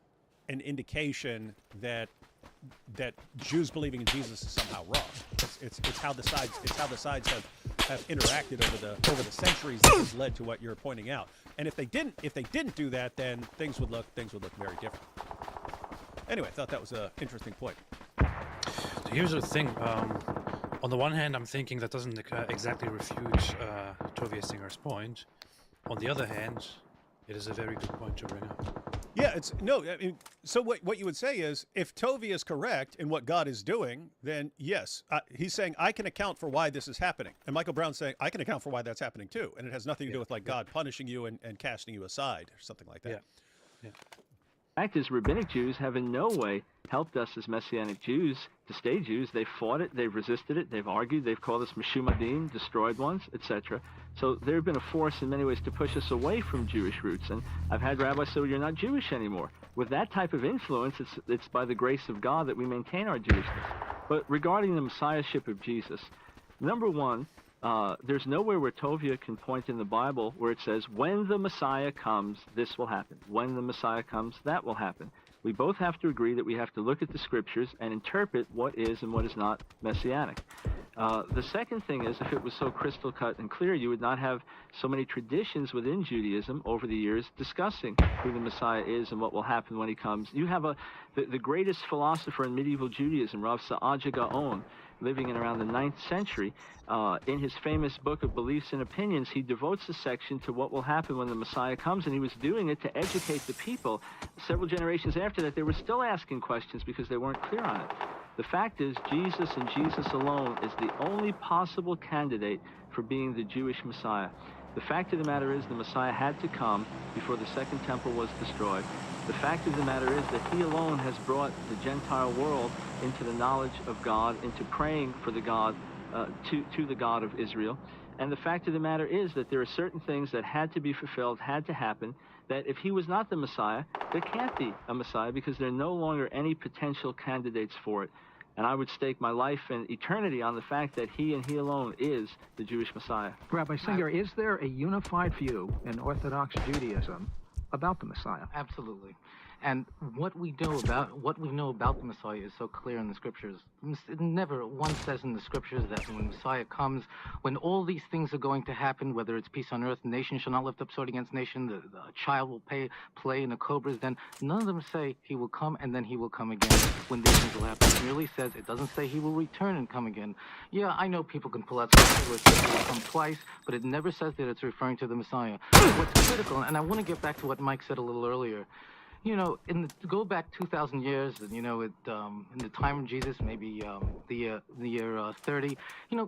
an indication that Jews believing in Jesus is somehow wrong. It's how the sides have interacted over the centuries that has led to what you're pointing out. And if they didn't do that, then things would look very different. Anyway, I thought that was an interesting point. So here's the thing. On the one hand, I'm thinking that doesn't exactly refute Tovia Singer's point. On the other hand, it is a very good point to bring up. Yeah, so what you would say is, if Tovia is correct in what God is doing, then yes, he's saying, I can account for why this is happening. And Michael Brown's saying, I can account for why that's happening too. And it has nothing to do with God punishing you and casting you aside or something like that. Yeah. The fact is, rabbinic Jews have in no way helped us as Messianic Jews to stay Jews. They've fought it, they've resisted it, they've argued, they've called us Meshumadim, destroyed ones, etc. So they've been a force in many ways to push us away from Jewish roots. And I've had rabbis say, well, you're not Jewish anymore. With that type of influence, it's by the grace of God that we maintain our Jewishness. But regarding the messiahship of Jesus, number one, there's nowhere where Tovia can point in the Bible where it says, when the Messiah comes, this will happen. When the Messiah comes, that will happen. We both have to agree that we have to look at the scriptures and interpret what is and what is not messianic. The second thing is, if it was so crystal cut and clear, you would not have so many traditions within Judaism over the years discussing who the Messiah is and what will happen when he comes. You have the greatest philosopher in medieval Judaism, Rav Saadia Gaon, living in around the 9th century. In his famous book of Beliefs and Opinions, he devotes a section to what will happen when the Messiah comes, and he was doing it to educate the people. Several generations after that, they were still asking questions because they weren't clear on it. The fact is, Jesus and Jesus alone is the only possible candidate for being the Jewish Messiah. The fact of the matter is, the Messiah had to come before the Second Temple was destroyed. The fact of the matter is that he alone has brought the Gentile world into the knowledge of God, into praying for the God, to the God of Israel. And the fact of the matter is that there are certain things that had to be fulfilled, had to happen, that if he was not the Messiah, there can't be a Messiah because there are no longer any potential candidates for it. And I would stake my life and eternity on the fact that he and he alone is the Jewish Messiah. Rabbi Singer, is there a unified view in Orthodox Judaism about the Messiah. Absolutely. And what we know about the Messiah is so clear in the scriptures. Never once says in the scriptures that when Messiah comes, when all these things are going to happen, whether it's peace on earth, nation shall not lift up sword against nation, the child will play in the cobra's den. None of them say he will come and then he will come again when these things will happen. It merely says, it doesn't say he will return and come again. Yeah, I know people can pull out scripture where it says he will come twice, but it never says that it's referring to the Messiah. What's critical, and I want to get back to what Mike said a little earlier, go back 2,000 years, and in the time of Jesus, maybe the year 30,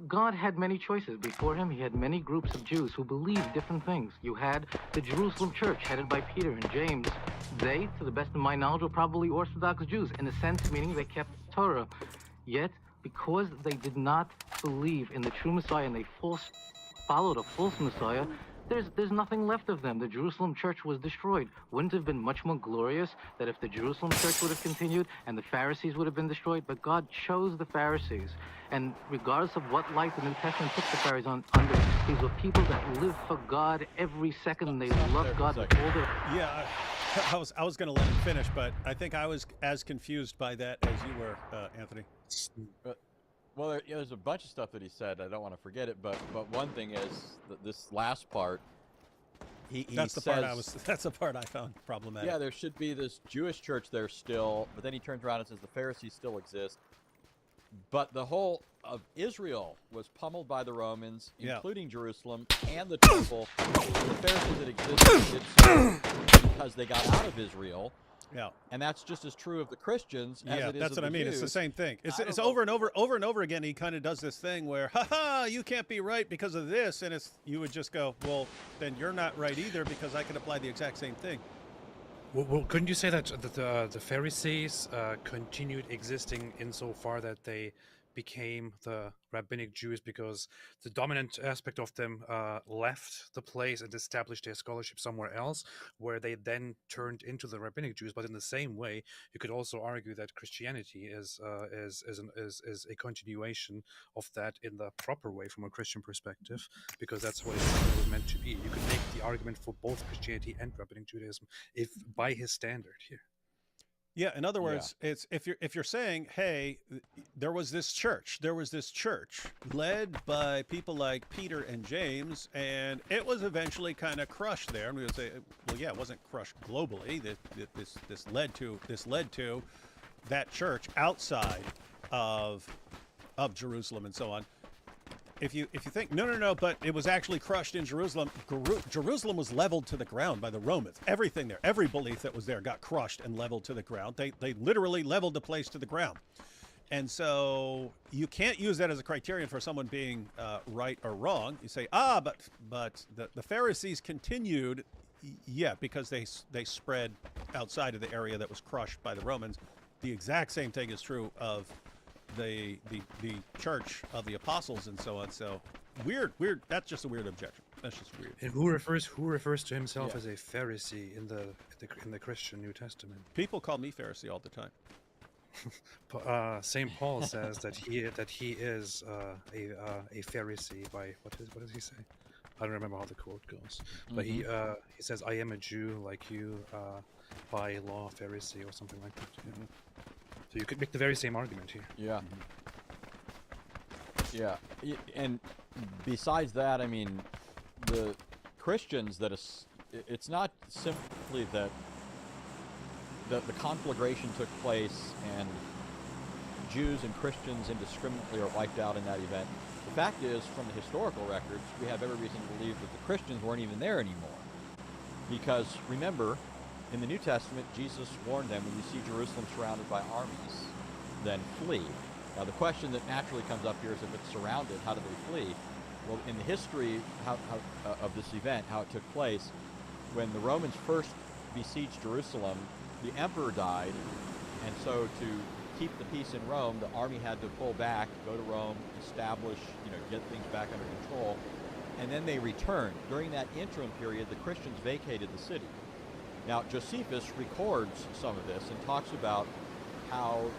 God had many choices. Before him, he had many groups of Jews who believed different things. You had the Jerusalem church, headed by Peter and James. They, to the best of my knowledge, were probably Orthodox Jews, in a sense, meaning they kept Torah. Yet, because they did not believe in the true Messiah and they followed a false Messiah, there's nothing left of them. The Jerusalem church was destroyed. Wouldn't it have been much more glorious that if the Jerusalem church would have continued and the Pharisees would have been destroyed? But God chose the Pharisees. And regardless of what life the New Testament puts the Pharisees under, these were people that lived for God every second, and they loved God with all their... Yeah, I was going to let him finish, but I think I was as confused by that as you were, Anthony. Well, there's a bunch of stuff that he said. I don't want to forget it, but one thing is that this last part. That's the part I found problematic. Yeah, there should be this Jewish church there still, but then he turns around and says the Pharisees still exist. But the whole of Israel was pummeled by the Romans, including Jerusalem and the temple. The Pharisees that existed did so because they got out of Israel. Yeah, and that's just as true of the Christians as it is that's of what I mean. Jews. It's the same thing. It's over and over again. He kind of does this thing where, you can't be right because of this, and you would just go, well, then you're not right either because I can apply the exact same thing. Well, couldn't you say that the Pharisees continued existing insofar that they became the rabbinic Jews because the dominant aspect of them left the place and established their scholarship somewhere else, where they then turned into the rabbinic Jews? But in the same way, you could also argue that Christianity is a continuation of that in the proper way from a Christian perspective, because that's what it was meant to be. You could make the argument for both Christianity and rabbinic Judaism if by his standard here. Yeah, in other words, it's if you're saying, hey, there was this church led by people like Peter and James, and it was eventually kind of crushed there, and we would say, well, yeah, it wasn't crushed globally. This led to that church outside of Jerusalem and so on. If you think no, but it was actually crushed in Jerusalem. Jerusalem was leveled to the ground by the Romans. Everything there, every belief that was there, got crushed and leveled to the ground. They literally leveled the place to the ground, and so you can't use that as a criterion for someone being right or wrong. You say, but the Pharisees continued, because they spread outside of the area that was crushed by the Romans. The exact same thing is true of the church of the apostles and so on. So weird. That's just a weird objection. That's just weird. And who refers to himself as a Pharisee in the Christian New Testament? People call me Pharisee all the time. St. Paul says that he is a Pharisee by what does he say? I don't remember how the quote goes, but he says, "I am a Jew like you, by law Pharisee," or something like that. Mm-hmm. So you could make the very same argument here. Yeah. Yeah. And besides that, I mean, the Christians it's not simply that the conflagration took place and Jews and Christians indiscriminately are wiped out in that event. The fact is, from the historical records, we have every reason to believe that the Christians weren't even there anymore. Because remember, in the New Testament, Jesus warned them, when you see Jerusalem surrounded by armies, then flee. Now, the question that naturally comes up here is, if it's surrounded, how do they flee? Well, in the history of this event, how it took place, when the Romans first besieged Jerusalem, the emperor died, and so to keep the peace in Rome, the army had to pull back, go to Rome, establish, get things back under control, and then they returned. During that interim period, the Christians vacated the city. Now, Josephus records some of this and talks about how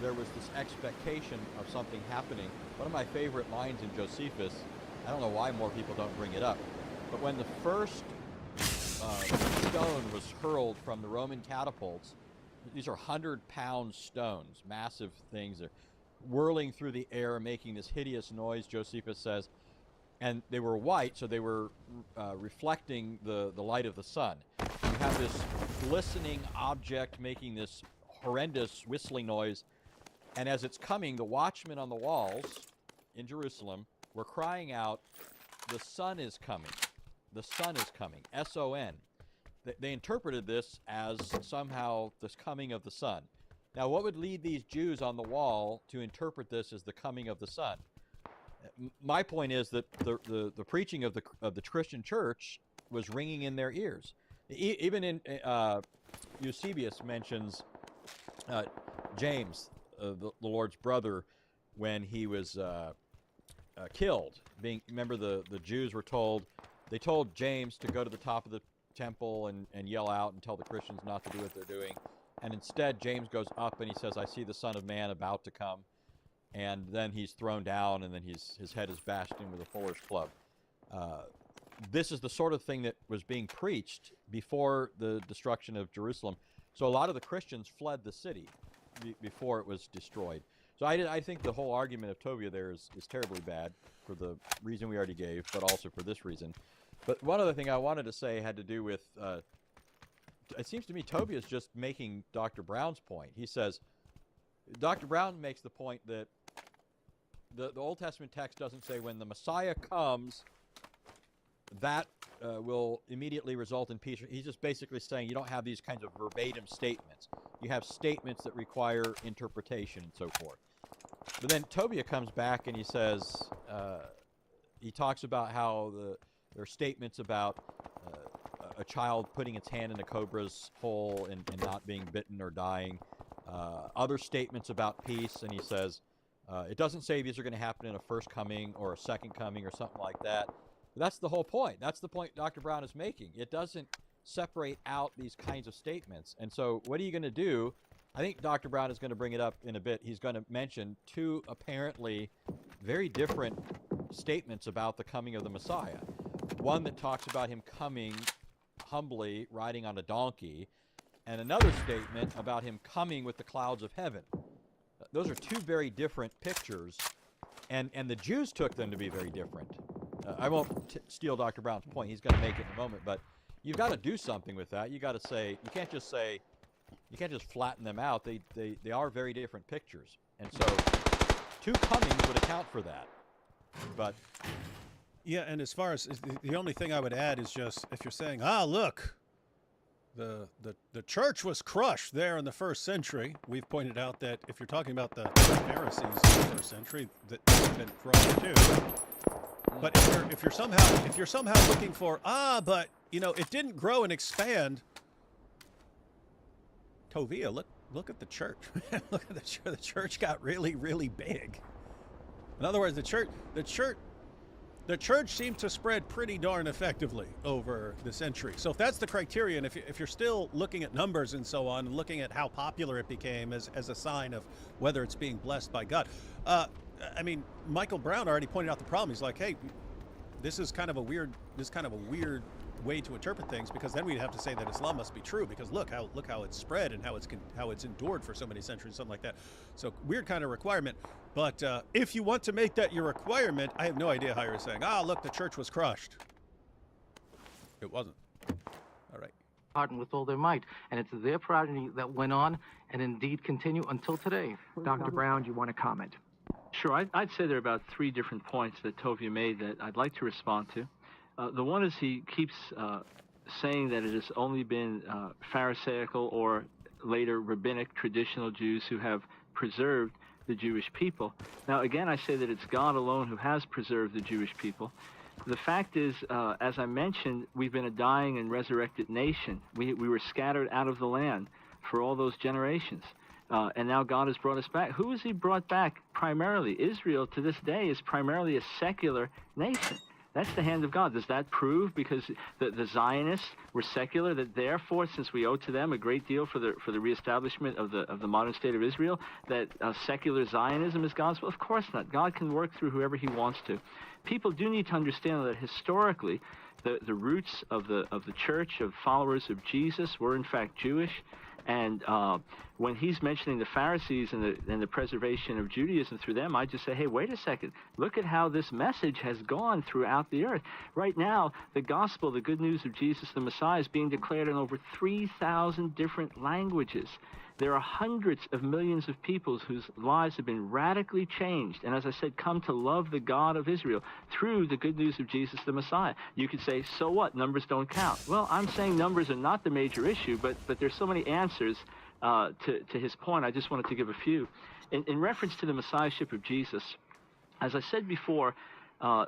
there was this expectation of something happening. One of my favorite lines in Josephus, I don't know why more people don't bring it up, but when the first stone was hurled from the Roman catapults. These are 100-pound stones, massive things. They're whirling through the air, making this hideous noise, Josephus says. And they were white, so they were reflecting the light of the sun. You have this glistening object making this horrendous whistling noise. And as it's coming, the watchmen on the walls in Jerusalem were crying out, "The sun is coming. The sun is coming." S-O-N. They interpreted this as somehow the coming of the sun. Now, what would lead these Jews on the wall to interpret this as the coming of the sun? My point is that the preaching of the Christian church was ringing in their ears. Even in Eusebius mentions James, the Lord's brother, when he was killed. Remember, the Jews were told, they told James to go to the top of the temple and yell out and tell the Christians not to do what they're doing. And instead, James goes up and he says, "I see the Son of Man about to come." And then he's thrown down, and then his head is bashed in with a fuller's club. This is the sort of thing that was being preached before the destruction of Jerusalem. So a lot of the Christians fled the city before it was destroyed. So I think the whole argument of Tovia there is terribly bad for the reason we already gave, but also for this reason. But one other thing I wanted to say had to do with, it seems to me Tovia is just making Dr. Brown's point. He says, Dr. Brown makes the point that the Old Testament text doesn't say when the Messiah comes, that will immediately result in peace. He's just basically saying you don't have these kinds of verbatim statements. You have statements that require interpretation and so forth. But then Tovia comes back and he says, he talks about how there are statements about a child putting its hand in a cobra's hole and not being bitten or dying. Other statements about peace, and he says, it doesn't say these are going to happen in a first coming or a second coming or something like that. But that's the whole point. That's the point Dr. Brown is making. It doesn't separate out these kinds of statements. And so what are you going to do? I think Dr. Brown is going to bring it up in a bit. He's going to mention two apparently very different statements about the coming of the Messiah. One that talks about him coming humbly, riding on a donkey, and another statement about him coming with the clouds of heaven. Those are two very different pictures, and the Jews took them to be very different. I won't steal Dr. Brown's point. He's going to make it in a moment, but you've got to do something with that. You got to say, you can't just flatten them out. They are very different pictures, and so two comings would account for that. But yeah, and as far as the only thing I would add is just if you're saying, look, the church was crushed there in the first century. We've pointed out that if you're talking about the Pharisees in the first century, that they've been crushed too. But if you're somehow looking for but it didn't grow and expand. Tovia, look at the church. Look at the church. The church got really, really big. In other words, the church seemed to spread pretty darn effectively over the century. So if that's the criterion, if you're still looking at numbers and so on, and looking at how popular it became as a sign of whether it's being blessed by God, Michael Brown already pointed out the problem. He's like, hey, this is kind of a weird way to interpret things, because then we'd have to say that Islam must be true, because look how it's spread and how it's endured for so many centuries, something like that. So weird kind of requirement. But if you want to make that your requirement, I have no idea how you're saying, look, the church was crushed. It wasn't. All right. Pardon with all their might, and it's their progeny that went on and indeed continue until today. Dr. Brown, do you want to comment? Sure. I'd say there are about three different points that Tovia made that I'd like to respond to. The one is he keeps saying that it has only been Pharisaical or later rabbinic traditional Jews who have preserved the Jewish people. Now, again, I say that it's God alone who has preserved the Jewish people. The fact is, as I mentioned, we've been a dying and resurrected nation. We were scattered out of the land for all those generations. And now God has brought us back. Who has he brought back primarily? Israel to this day is primarily a secular nation. That's the hand of God. Does that prove, because the Zionists were secular, that therefore, since we owe to them a great deal for the reestablishment of the modern state of Israel, that secular Zionism is God's will? Of course not. God can work through whoever he wants to. People do need to understand that historically, the roots of the church, of followers of Jesus, were in fact Jewish. And when he's mentioning the Pharisees and the preservation of Judaism through them, I just say, hey, wait a second. Look at how this message has gone throughout the earth. Right now, the gospel, the good news of Jesus the Messiah, is being declared in over 3,000 different languages. There are hundreds of millions of people whose lives have been radically changed, and as I said, come to love the God of Israel through the good news of Jesus the Messiah. You could say, so what? Numbers don't count. Well, I'm saying numbers are not the major issue, but there's so many answers to his point. I just wanted to give a few. In reference to the Messiahship of Jesus, as I said before,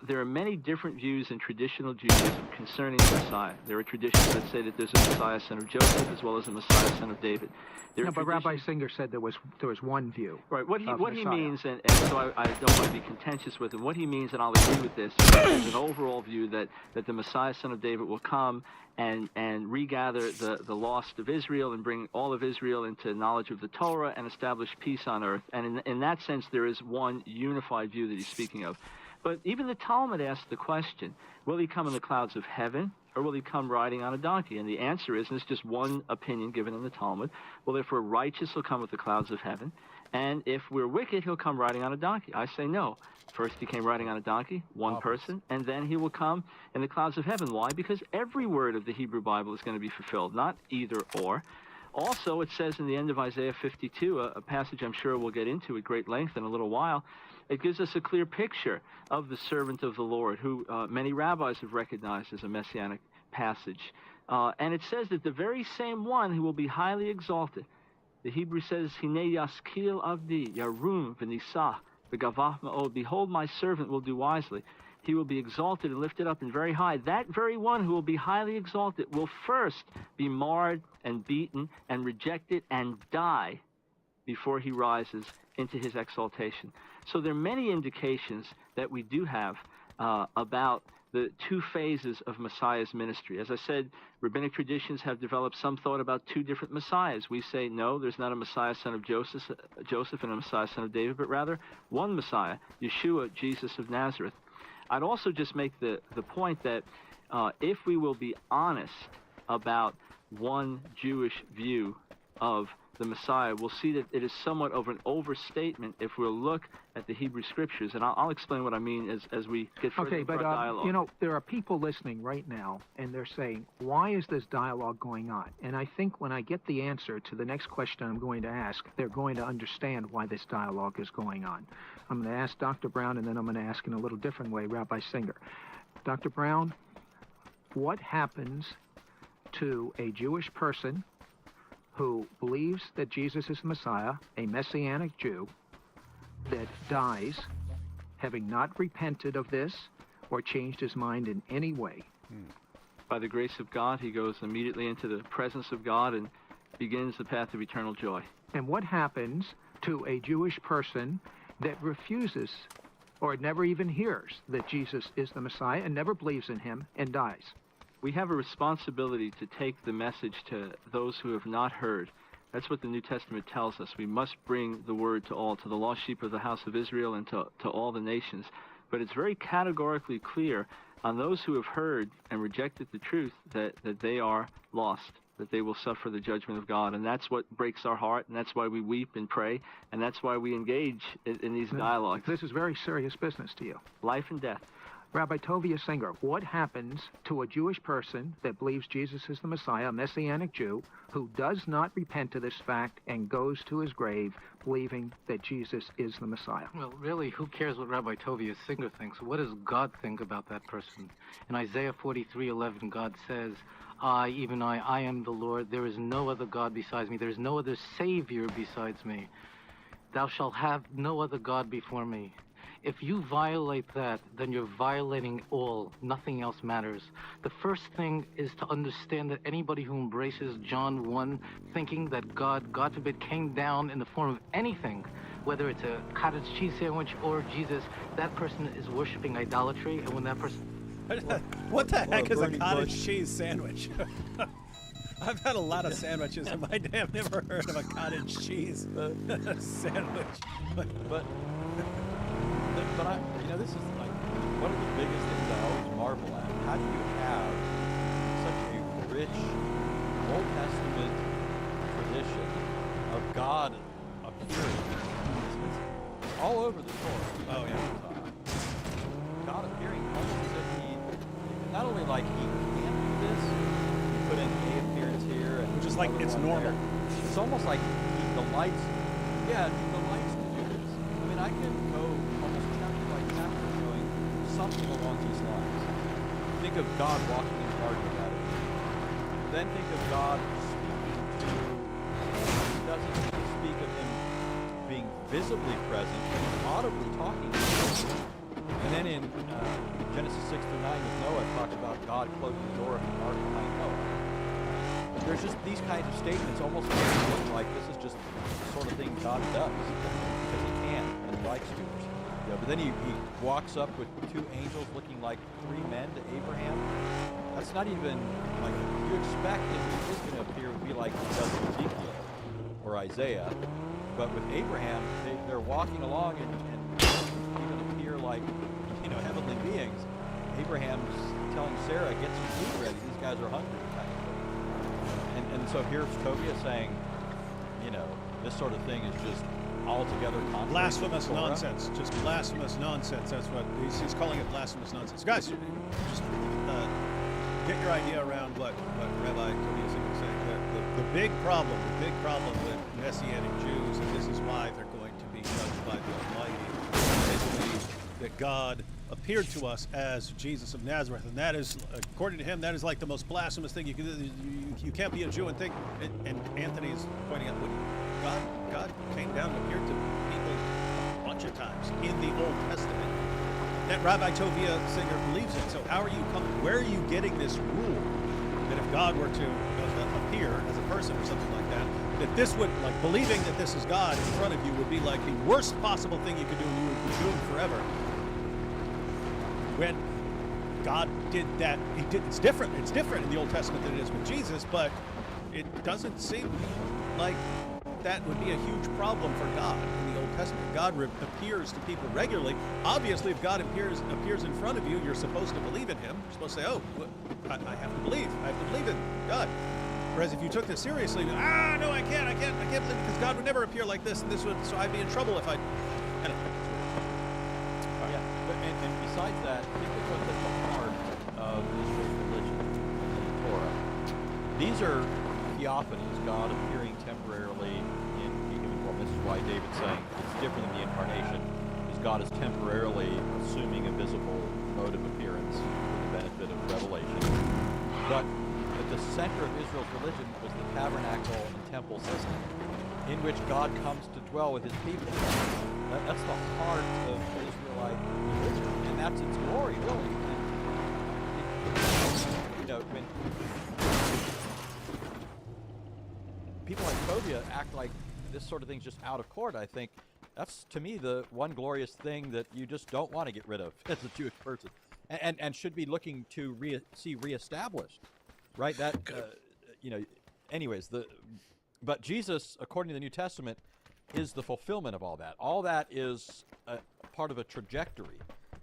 there are many different views in traditional Judaism concerning the Messiah. There are traditions that say that there's a Messiah, son of Joseph, as well as a Messiah, son of David. No, but Rabbi Singer said there was one view. Right. What he means, and so I don't want to be contentious with him. What he means, and I'll agree with this, is an overall view that the Messiah, son of David, will come and regather the lost of Israel and bring all of Israel into knowledge of the Torah and establish peace on earth. And in that sense, there is one unified view that he's speaking of. But even the Talmud asks the question, will he come in the clouds of heaven, or will he come riding on a donkey? And the answer is, and it's just one opinion given in the Talmud, well, if we're righteous, he'll come with the clouds of heaven. And if we're wicked, he'll come riding on a donkey. I say no. First he came riding on a donkey, one person, and then he will come in the clouds of heaven. Why? Because every word of the Hebrew Bible is going to be fulfilled, not either or. Also, it says in the end of Isaiah 52, a passage I'm sure we'll get into at great length in a little while, it gives us a clear picture of the servant of the Lord, who many rabbis have recognized as a messianic passage. And it says that the very same one who will be highly exalted, the Hebrew says, Hine yaskil avdi, yarum v'nisah, v'gavah ma'od, behold, my servant will do wisely. He will be exalted and lifted up and very high. That very one who will be highly exalted will first be marred and beaten and rejected and die before he rises into his exaltation. So there are many indications that we do have about the two phases of Messiah's ministry. As I said, rabbinic traditions have developed some thought about two different Messiahs. We say, no, there's not a Messiah, son of Joseph and a Messiah, son of David, but rather one Messiah, Yeshua, Jesus of Nazareth. I'd also just make the point that if we will be honest about one Jewish view of the Messiah, we'll see that it is somewhat of an overstatement if we'll look at the Hebrew Scriptures. And I'll explain what I mean as we get further into our dialogue. You know, there are people listening right now, and they're saying, why is this dialogue going on? And I think when I get the answer to the next question I'm going to ask, they're going to understand why this dialogue is going on. I'm going to ask Dr. Brown, and then I'm going to ask in a little different way Rabbi Singer. Dr. Brown, what happens to a Jewish person who believes that Jesus is the Messiah, a Messianic Jew, that dies having not repented of this or changed his mind in any way? By the grace of God, he goes immediately into the presence of God and begins the path of eternal joy. And what happens to a Jewish person that refuses or never even hears that Jesus is the Messiah and never believes in him and dies? We have a responsibility to take the message to those who have not heard. That's what the New Testament tells us. We must bring the word to all, to the lost sheep of the house of Israel and to all the nations. But it's very categorically clear on those who have heard and rejected the truth that they are lost, that they will suffer the judgment of God. And that's what breaks our heart, and that's why we weep and pray, and that's why we engage in these dialogues. This is very serious business to you. Life and death. Rabbi Tovia Singer, what happens to a Jewish person that believes Jesus is the Messiah, a Messianic Jew, who does not repent of this fact and goes to his grave believing that Jesus is the Messiah? Well, really, who cares what Rabbi Tovia Singer thinks? What does God think about that person? In Isaiah 43:11, God says, I, even I am the Lord. There is no other God besides me. There is no other Savior besides me. Thou shalt have no other God before me. If you violate that, then you're violating all. Nothing else matters. The first thing is to understand that anybody who embraces John 1, thinking that God forbid, came down in the form of anything, whether it's a cottage cheese sandwich or Jesus, that person is worshiping idolatry. And when that person... What the heck is a burning cottage bush. cheese sandwich? I've had a lot of sandwiches in my day. I've never heard of a cottage cheese sandwich. But I, this is like one of the biggest things I always marvel at. How do you have such a rich Old Testament tradition of God appearing? It's all over the Torah. Oh, yeah. God appearing almost as if he, not only like he can do this, he put in a appearance here, and Just like another it's one normal. there. It's almost like he delights. Yeah, he delights to do this. I mean, I can go almost chapter by chapter showing something along these lines. Think of God walking in the Garden of Eden. Then think of God speaking to. He doesn't speak of him being visibly present, but he's audibly talking to him. And then in Genesis 6 through 9 with Noah, it talks about God closing the door of the ark behind Noah. There's just these kinds of statements almost make it look like this is just the sort of thing God does because he can and he likes to. But then he walks up with two angels looking like three men to Abraham. That's not even like you expect if he is going to appear would be like he does in Ezekiel or Isaiah. But with Abraham, they're walking along and even appear like heavenly beings. Abraham's telling Sarah, "Get some food ready. These guys are hungry." Kind of thing. And so here's Tobiah saying, this sort of thing is just altogether contrary. Blasphemous to Torah. nonsense. Just blasphemous nonsense. That's what he's calling it. Blasphemous nonsense. Guys, just get your idea around what Rabbi Tobias is saying. The big problem with Messianic Jews, and this is why they're going to be judged by the Almighty, is that God appeared to us as Jesus of Nazareth, and that is, according to him, that is like the most blasphemous thing you can do. You can't be a Jew and think. And Anthony is pointing out, God came down and appeared to people a bunch of times in the Old Testament. That Rabbi Tovia Singer believes in. So how are you coming? Where are you getting this rule that if God were to appear as a person or something like that, that this would, like, believing that this is God in front of you would be like the worst possible thing you could do, and you would be doomed forever? When God did that, it's different. It's different in the Old Testament than it is with Jesus, but it doesn't seem like that would be a huge problem for God in the Old Testament. God appears to people regularly. Obviously, if God appears in front of you, you're supposed to believe in him. You're supposed to say, "Oh, I have to believe. I have to believe in God." Whereas if you took this seriously, no, I can't believe it, because God would never appear like this, and so I'd be in trouble if I. Yeah, and besides that, think of what's at the heart of Israel's religion and the Torah. These are theophanies, God appearing temporarily in human form. This is why David's saying it's different than the incarnation, because God is temporarily assuming a visible mode of appearance for the benefit of revelation. But at the center of Israel's religion was the tabernacle and temple system, in which God comes to dwell with his people. That's the heart of Israelite religion, and that's its glory, really. And, when people like Tobiah act like this sort of thing's just out of court, I think that's, to me, the one glorious thing that you just don't want to get rid of as a Jewish person, and should be looking to see reestablished, right? That, anyways, but Jesus, according to the New Testament, is the fulfillment of all that. All that is a part of a trajectory.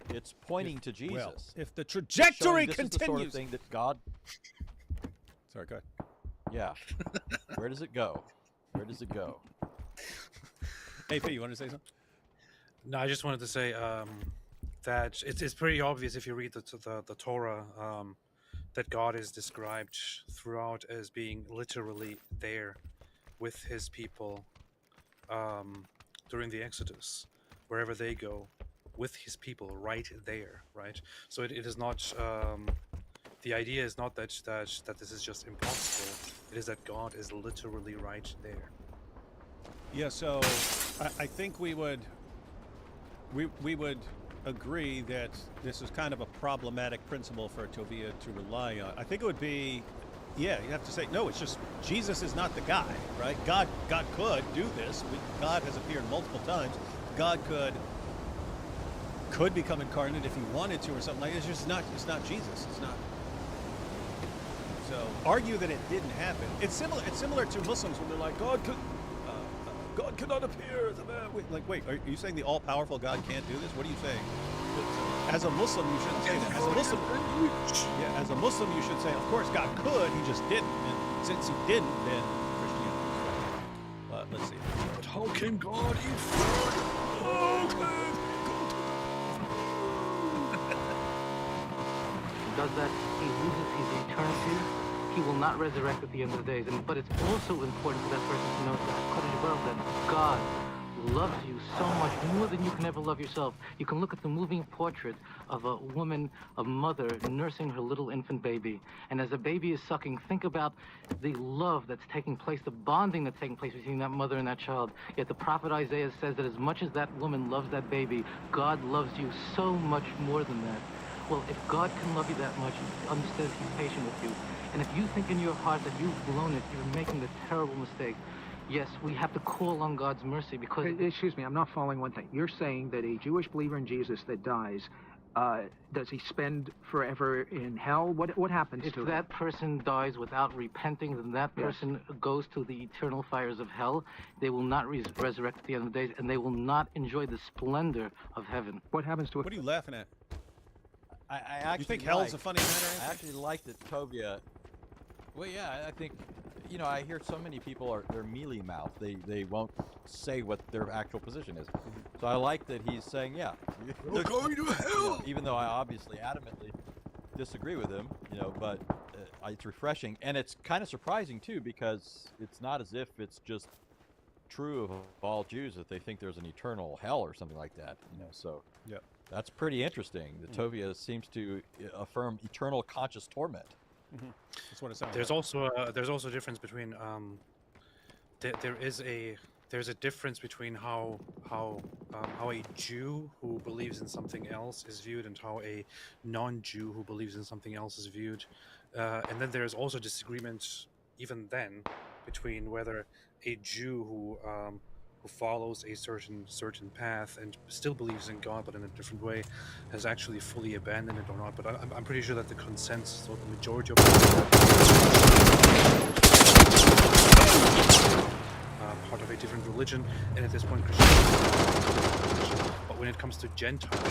It's pointing to Jesus. Well, if the trajectory this continues. is the sort of thing that God. Sorry, go ahead. Yeah. Where does it go? Where does it go? Hey, P, you want to say something? No, I just wanted to say that it's pretty obvious if you read the Torah that God is described throughout as being literally there with his people during the Exodus, wherever they go, with his people right there, right? So it is not, the idea is not that this is just impossible, it is that God is literally right there. Yeah, so I think we would agree that this is kind of a problematic principle for Tovia to rely on. I think it would be, yeah, you have to say, no, it's just Jesus is not the guy, right? God could do this. God has appeared multiple times. God could become incarnate if he wanted to or something like that. It's just not. It's not Jesus. It's not. So argue that it didn't happen. It's similar to Muslims when they're like, God cannot appear as a man. Wait, are you saying the all-powerful God can't do this? What are you saying? As a Muslim, you shouldn't say that. As a Muslim, you should say, of course, God could. He just didn't. And since he didn't, then Christianity is right. Let's see. But how can God eat food? Does that, he loses his eternity. He will not resurrect at the end of the days. But it's also important for that person to know that God loves you so much more than you can ever love yourself. You can look at the moving portrait of a woman, a mother, nursing her little infant baby. And as a baby is sucking, think about the love that's taking place, the bonding that's taking place between that mother and that child. Yet the prophet Isaiah says that as much as that woman loves that baby, God loves you so much more than that. Well, if God can love you that much, understands he's patient with you. And if you think in your heart that you've blown it, you're making a terrible mistake. Yes, we have to call on God's mercy because... Excuse me, I'm not following one thing. You're saying that a Jewish believer in Jesus that dies, does he spend forever in hell? What happens to him? If that person dies without repenting, then that person goes to the eternal fires of hell. They will not resurrect at the end of the days, and they will not enjoy the splendor of heaven. What happens to it? What are you laughing at? I actually you think hell's a funny matter? I actually like that Tovia. Well, yeah, I think, I hear so many people they're mealy-mouthed. They won't say what their actual position is. So I like that he's saying, yeah, We're going to hell. Even though I obviously adamantly disagree with him, but it's refreshing, and it's kind of surprising too, because it's not as if it's just true of all Jews that they think there's an eternal hell or something like that. So yeah, that's pretty interesting. The Tovia seems to affirm eternal conscious torment. Mm-hmm. That's what it sounds There's like. also a difference between there's a difference between how a Jew who believes in something else is viewed and how a non-Jew who believes in something else is viewed, and then there's also disagreement even then between whether a Jew who follows a certain path and still believes in God but in a different way has actually fully abandoned it or not. But I'm pretty sure that the consensus, or the majority of part of a different religion, and at this point Christianity. But when it comes to Gentiles,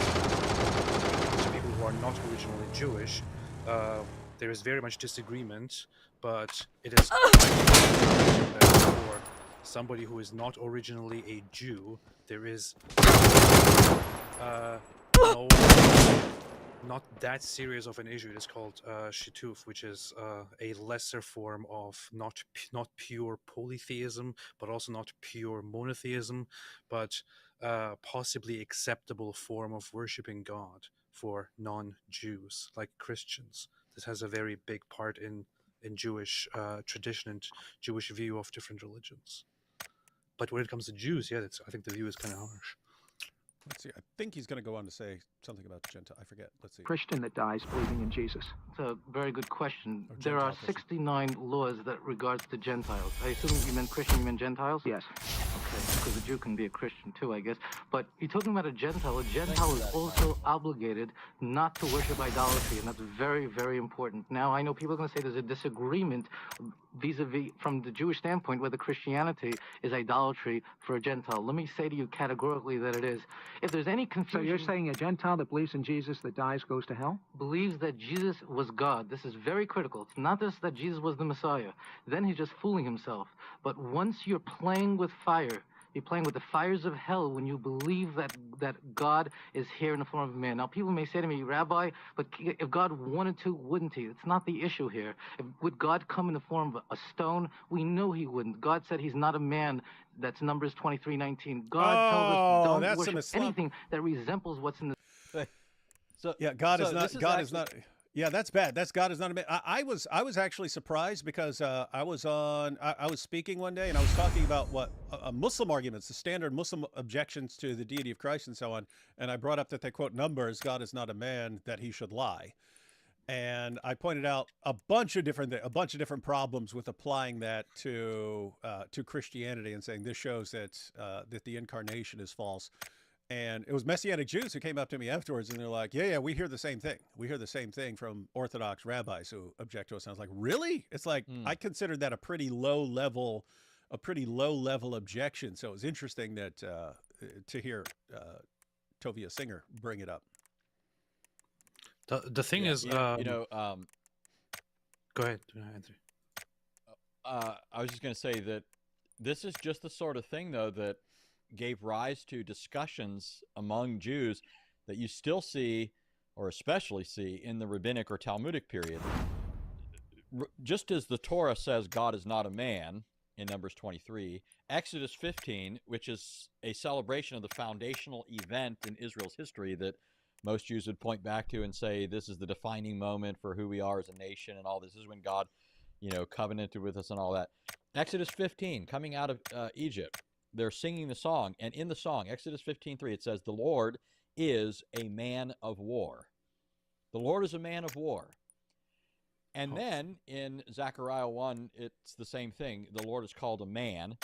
to people who are not originally Jewish, there is very much disagreement, but it is for somebody who is not originally a Jew, there is no, not that serious of an issue. It is called shituf, which is a lesser form of not pure polytheism, but also not pure monotheism, but possibly acceptable form of worshiping God for non-Jews, like Christians. This has a very big part in Jewish tradition and Jewish view of different religions. But when it comes to Jews, yeah, I think the view is kind of harsh. Let's see. I think he's going to go on to say something about Gentile. I forget. Let's see. Christian that dies believing in Jesus. It's a very good question. Or There are Gentile person. 69 laws that regards to Gentiles. I assume you meant Christian, you meant Gentiles? Yes. Okay, because a Jew can be a Christian too, I guess. But you're talking about a Gentile is also obligated not to worship idolatry, and that's very, very important. Now, I know people are going to say there's a disagreement vis-a-vis from the Jewish standpoint whether Christianity is idolatry for a Gentile. Let me say to you categorically that it is. If there's any So confusion... you're saying a Gentile that believes in Jesus that dies goes to hell? believes that Jesus was God. This is very critical. It's not just that Jesus was the Messiah. Then he's just fooling himself. But once you're playing with fire, you're playing with the fires of hell when you believe that God is here in the form of a man. Now, people may say to me, Rabbi, but if God wanted to, wouldn't he? It's not the issue here. Would God come in the form of a stone? We know he wouldn't. God said he's not a man. That's Numbers 23:19. God tells us don't worship anything that resembles what's in the... So yeah, God so is not. this God actually, is not. Yeah, that's bad. That's God is not a man. I was actually surprised because I was speaking one day and I was talking about what Muslim arguments, the standard Muslim objections to the deity of Christ and so on, and I brought up that they quote Numbers, God is not a man that he should lie, and I pointed out a bunch of different problems with applying that to Christianity and saying this shows that that the incarnation is false. And it was Messianic Jews who came up to me afterwards, and they're like, "Yeah, we hear the same thing. We hear the same thing from Orthodox rabbis who object to us." And I was like, "Really?" It's like I considered that a pretty low level objection. So it was interesting that to hear Tovia Singer bring it up. The thing is, go ahead, Anthony. I was just going to say that this is just the sort of thing, though, that gave rise to discussions among Jews that you still see, or especially see, in the rabbinic or Talmudic period. Just as the Torah says God is not a man in Numbers 23, Exodus 15, which is a celebration of the foundational event in Israel's history that most Jews would point back to and say this is the defining moment for who we are as a nation and all this. This is when God, covenanted with us and all that. Exodus 15, coming out of Egypt, they're singing the song, and in the song, Exodus 15:3, it says, "The Lord is a man of war." The Lord is a man of war. And then in Zechariah 1, it's the same thing. The Lord is called a man.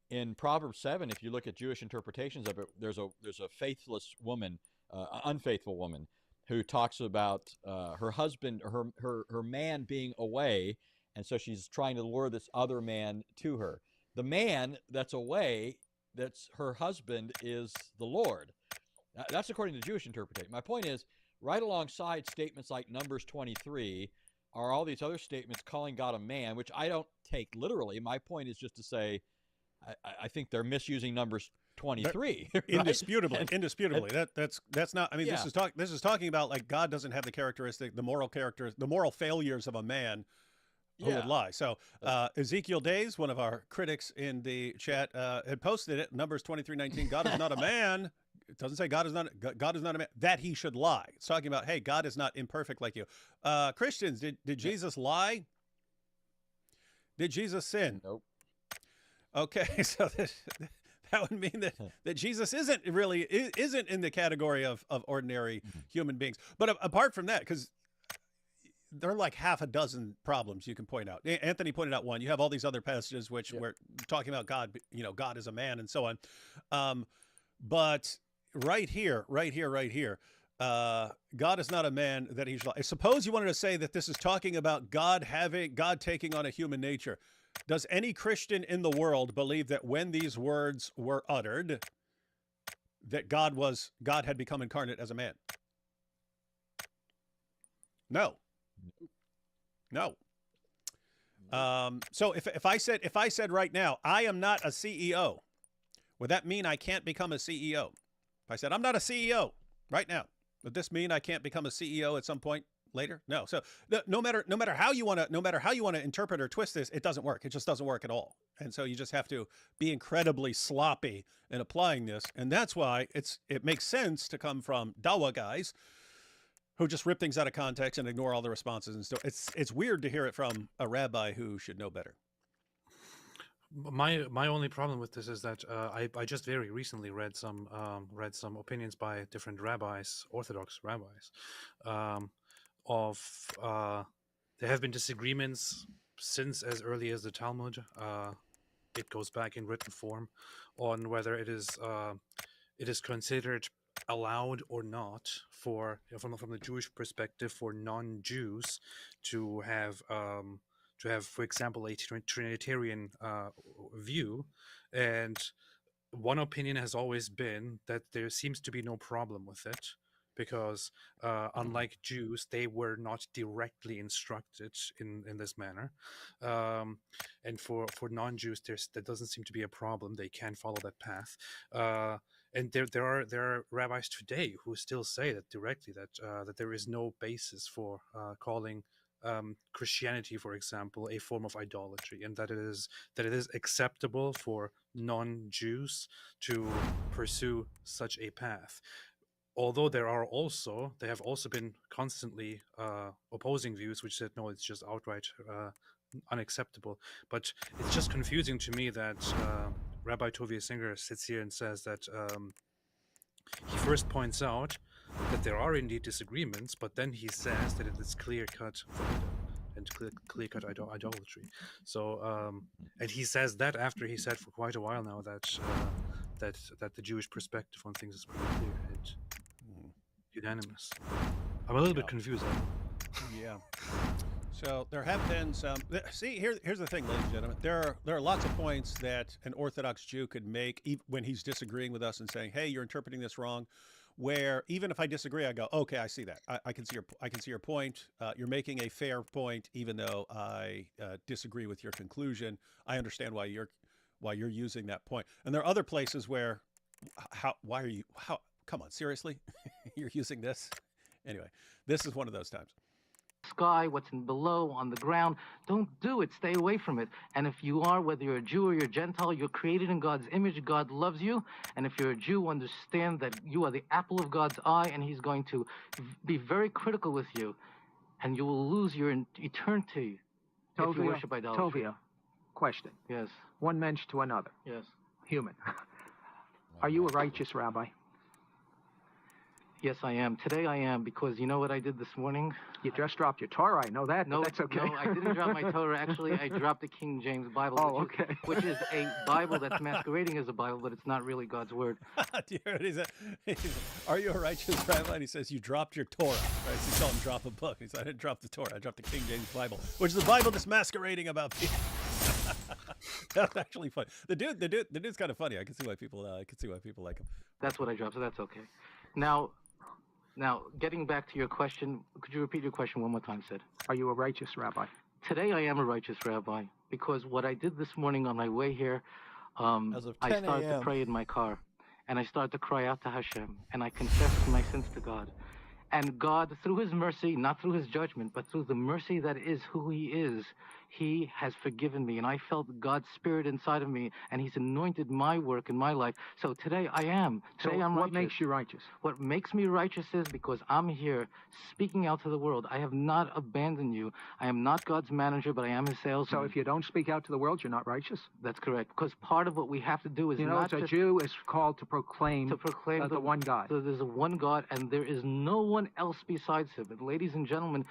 In Proverbs 7, if you look at Jewish interpretations of it, there's a faithless woman, unfaithful woman, who talks about her husband, her man being away, and so she's trying to lure this other man to her. The man that's away, that's her husband, is the Lord. That's according to Jewish interpretation. My point is, right alongside statements like Numbers 23 are all these other statements calling God a man, which I don't take literally. My point is just to say, I think they're misusing Numbers 23. Right? Indisputably. That's not. I mean, this is talking about like God doesn't have the characteristic, the moral failures of a man who would lie. So Ezekiel Days, one of our critics in the chat, had posted it. Numbers 23:19. God is not a man. It doesn't say God is not a man, that he should lie. It's talking about, hey, God is not imperfect like you. Christians, did Jesus lie? Did Jesus sin? Nope. Okay, so that would mean that Jesus isn't in the category of ordinary human beings. But apart from that, because there are like half a dozen problems you can point out. Anthony pointed out one. You have all these other passages which we're talking about God, God is a man and so on. But right here, God is not a man that he should lie. Suppose you wanted to say that this is talking about God taking on a human nature. Does any Christian in the world believe that when these words were uttered, that God had become incarnate as a man? No. So if I said right now, I am not a CEO, would that mean I can't become a CEO? If I said I'm not a CEO right now, would this mean I can't become a CEO at some point later? No. So no matter how you want to interpret or twist this, it doesn't work. It just doesn't work at all. And so you just have to be incredibly sloppy in applying this. And that's why it makes sense to come from Dawa guys who just rip things out of context and ignore all the responses and stuff. It's weird to hear it from a rabbi who should know better. My only problem with this is that I just very recently read some opinions by different rabbis, Orthodox rabbis, there have been disagreements since as early as the Talmud. It goes back in written form on whether it is considered allowed or not for from the Jewish perspective for non-Jews to have, for example, a Trinitarian view. And one opinion has always been that there seems to be no problem with it, because unlike Jews, they were not directly instructed in this manner. And for non-Jews, there doesn't seem to be a problem. They can follow that path. And there are rabbis today who still say that directly, that there is no basis for calling Christianity, for example, a form of idolatry, and that it is acceptable for non-Jews to pursue such a path. Although there have also been constantly opposing views which said no, it's just outright unacceptable. But it's just confusing to me that Rabbi Tovia Singer sits here and says that he first points out that there are indeed disagreements, but then he says that it is clear-cut and clear-cut idolatry. So, and he says that after he said for quite a while now that that the Jewish perspective on things is pretty clear and unanimous. I'm a little bit confused. Yeah. So there have been some. See, here's the thing, ladies and gentlemen. There are lots of points that an Orthodox Jew could make when he's disagreeing with us and saying, "Hey, you're interpreting this wrong." Where even if I disagree, I go, "Okay, I see that. I can see your point. You're making a fair point, even though I disagree with your conclusion. I understand why you're using that point." And there are other places where, come on, seriously, you're using this. Anyway, this is one of those times. Sky, what's below, on the ground. Don't do it. Stay away from it. And if you are, whether you're a Jew or you're a Gentile, you're created in God's image. God loves you. And if you're a Jew, understand that you are the apple of God's eye, and he's going to be very critical with you. And you will lose your eternity if you worship idolatry. Tovia, question. Yes. One mensch to another. Yes. Human. Are you a righteous rabbi? Yes, I am. Today I am, because you know what I did this morning? You just dropped your Torah. I know that. No, that's okay. No, I didn't drop my Torah. Actually, I dropped the King James Bible, which is a Bible that's masquerading as a Bible, but it's not really God's word. Are you a righteous rabbi? And he says, you dropped your Torah. Right? So you tell him drop a book. He said, I didn't drop the Torah. I dropped the King James Bible, which is the Bible that's masquerading about people. That's actually funny. The dude's kind of funny. I can see why people like him. That's what I dropped, so that's okay. Now, getting back to your question, could you repeat your question one more time, Sid? Are you a righteous rabbi? Today I am a righteous rabbi, because what I did this morning on my way here, I started to pray in my car, and I started to cry out to Hashem, and I confessed my sins to God. And God, through his mercy, not through his judgment, but through the mercy that is who he is, he has forgiven me. And I felt God's spirit inside of me, and he's anointed my work in my life. So today I am. Today I'm righteous. What makes you righteous? What makes me righteous is because I'm here speaking out to the world. I have not abandoned you. I am not God's manager, but I am his salesman. So if you don't speak out to the world, you're not righteous? That's correct. Because part of what we have to do is a Jew is called to proclaim the one God. So there's a one God, and there is no one else besides him. And ladies and gentlemen,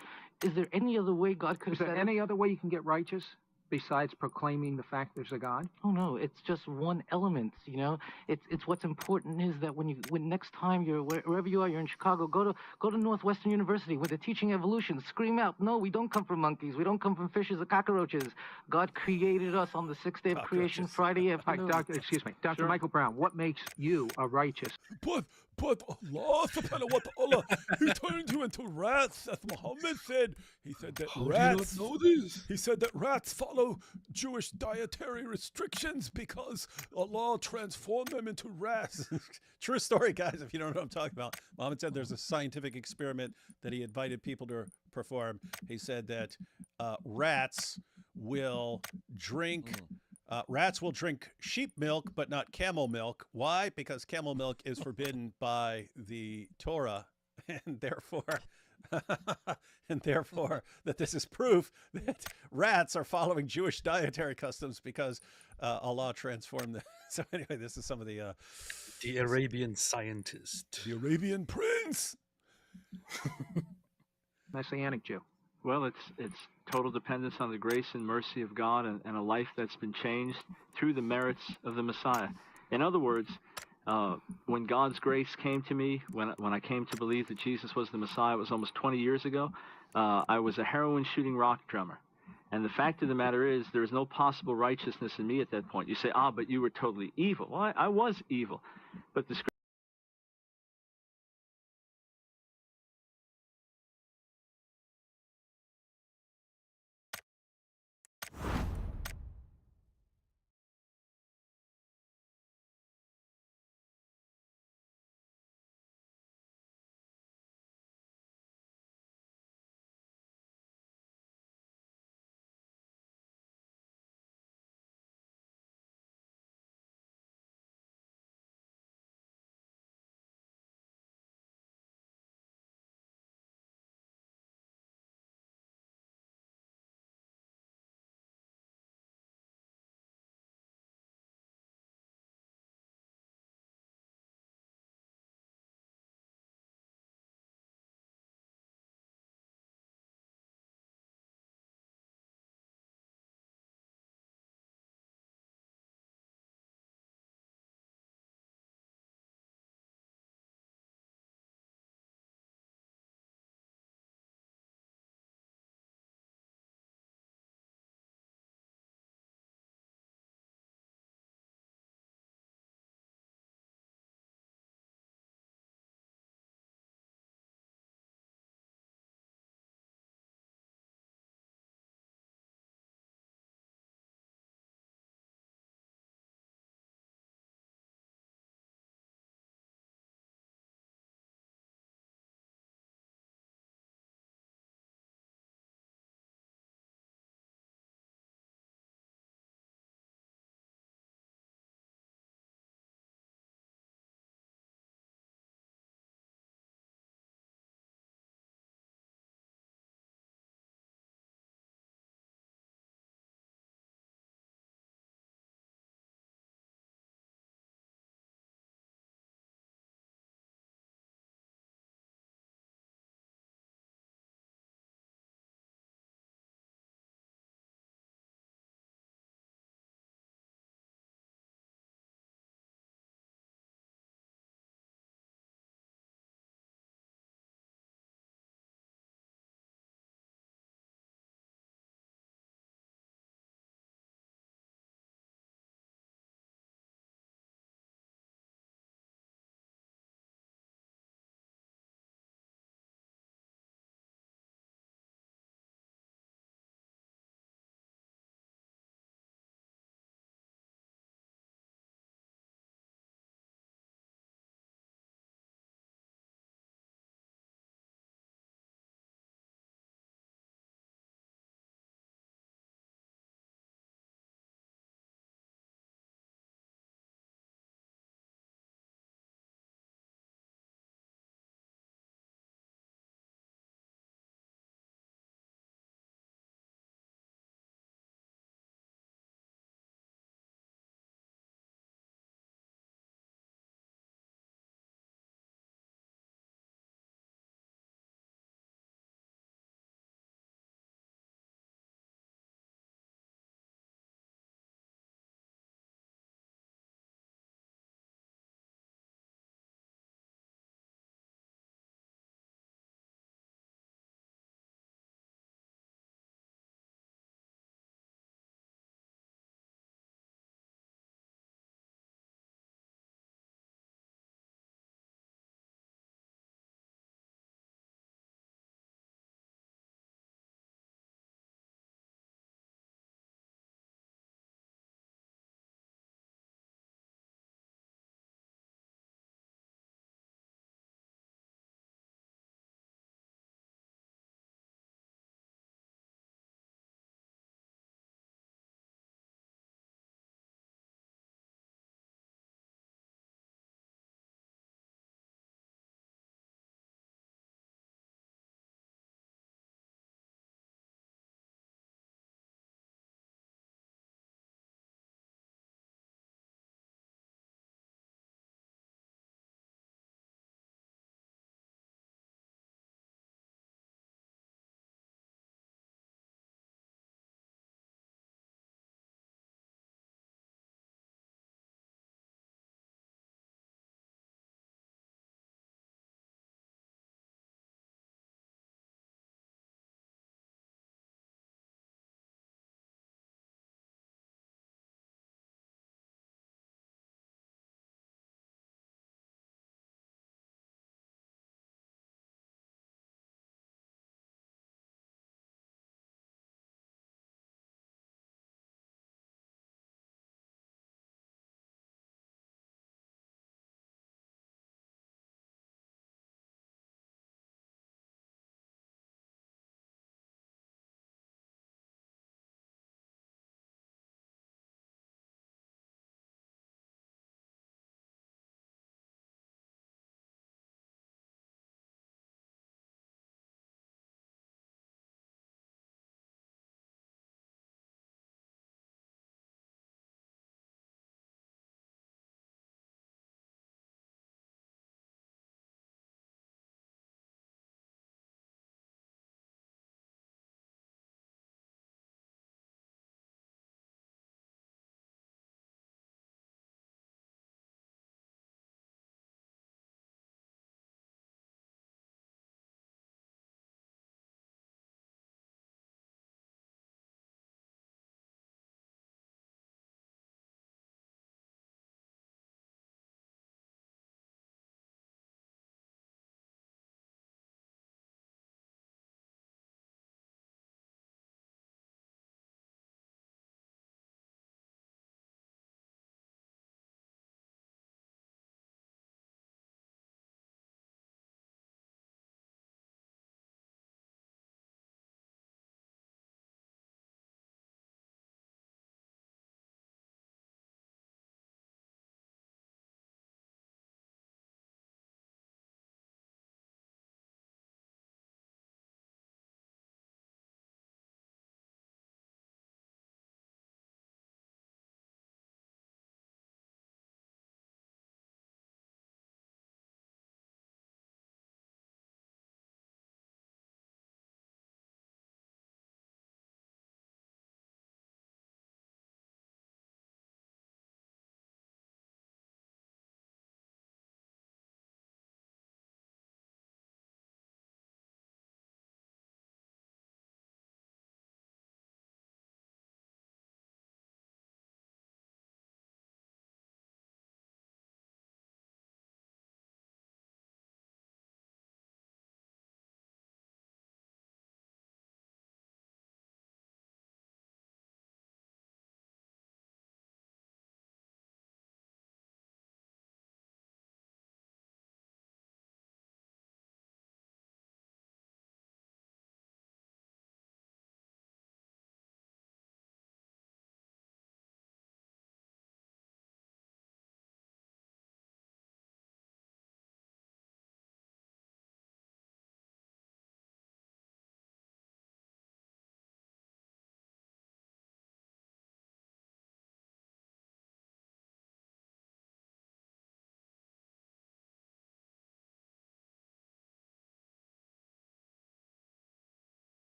is there any other way God could have said it? Is there any other way you can get righteous besides proclaiming the fact there's a God? Oh no, it's just one element. You know, it's what's important is that when next time you're wherever you are, you're in Chicago, go to Northwestern University where they're teaching evolution. Scream out, no, we don't come from monkeys, we don't come from fishes or cockroaches. God created us on the sixth day of creation, Friday afternoon. Dr. Michael Brown, what makes you a righteous? But Allah subhanahu wa ta'ala, he turned you into rats, as Muhammad said. He said that rats. Do you not know this? He said that rats follow Jewish dietary restrictions because Allah transformed them into rats. True story, guys, if you don't know what I'm talking about. Muhammad said there's a scientific experiment that he invited people to perform. He said that rats will drink sheep milk, but not camel milk. Why? Because camel milk is forbidden by the Torah, and therefore that this is proof that rats are following Jewish dietary customs because Allah transformed them. So anyway, this is some of the Arabian scientist, the Arabian prince, Messianic Jew. Well, it's total dependence on the grace and mercy of God and a life that's been changed through the merits of the Messiah. In other words, when God's grace came to me, when I came to believe that Jesus was the Messiah, it was almost 20 years ago. I was a heroin-shooting rock drummer. And the fact of the matter is, there is no possible righteousness in me at that point. You say, but you were totally evil. Well, I was evil. But the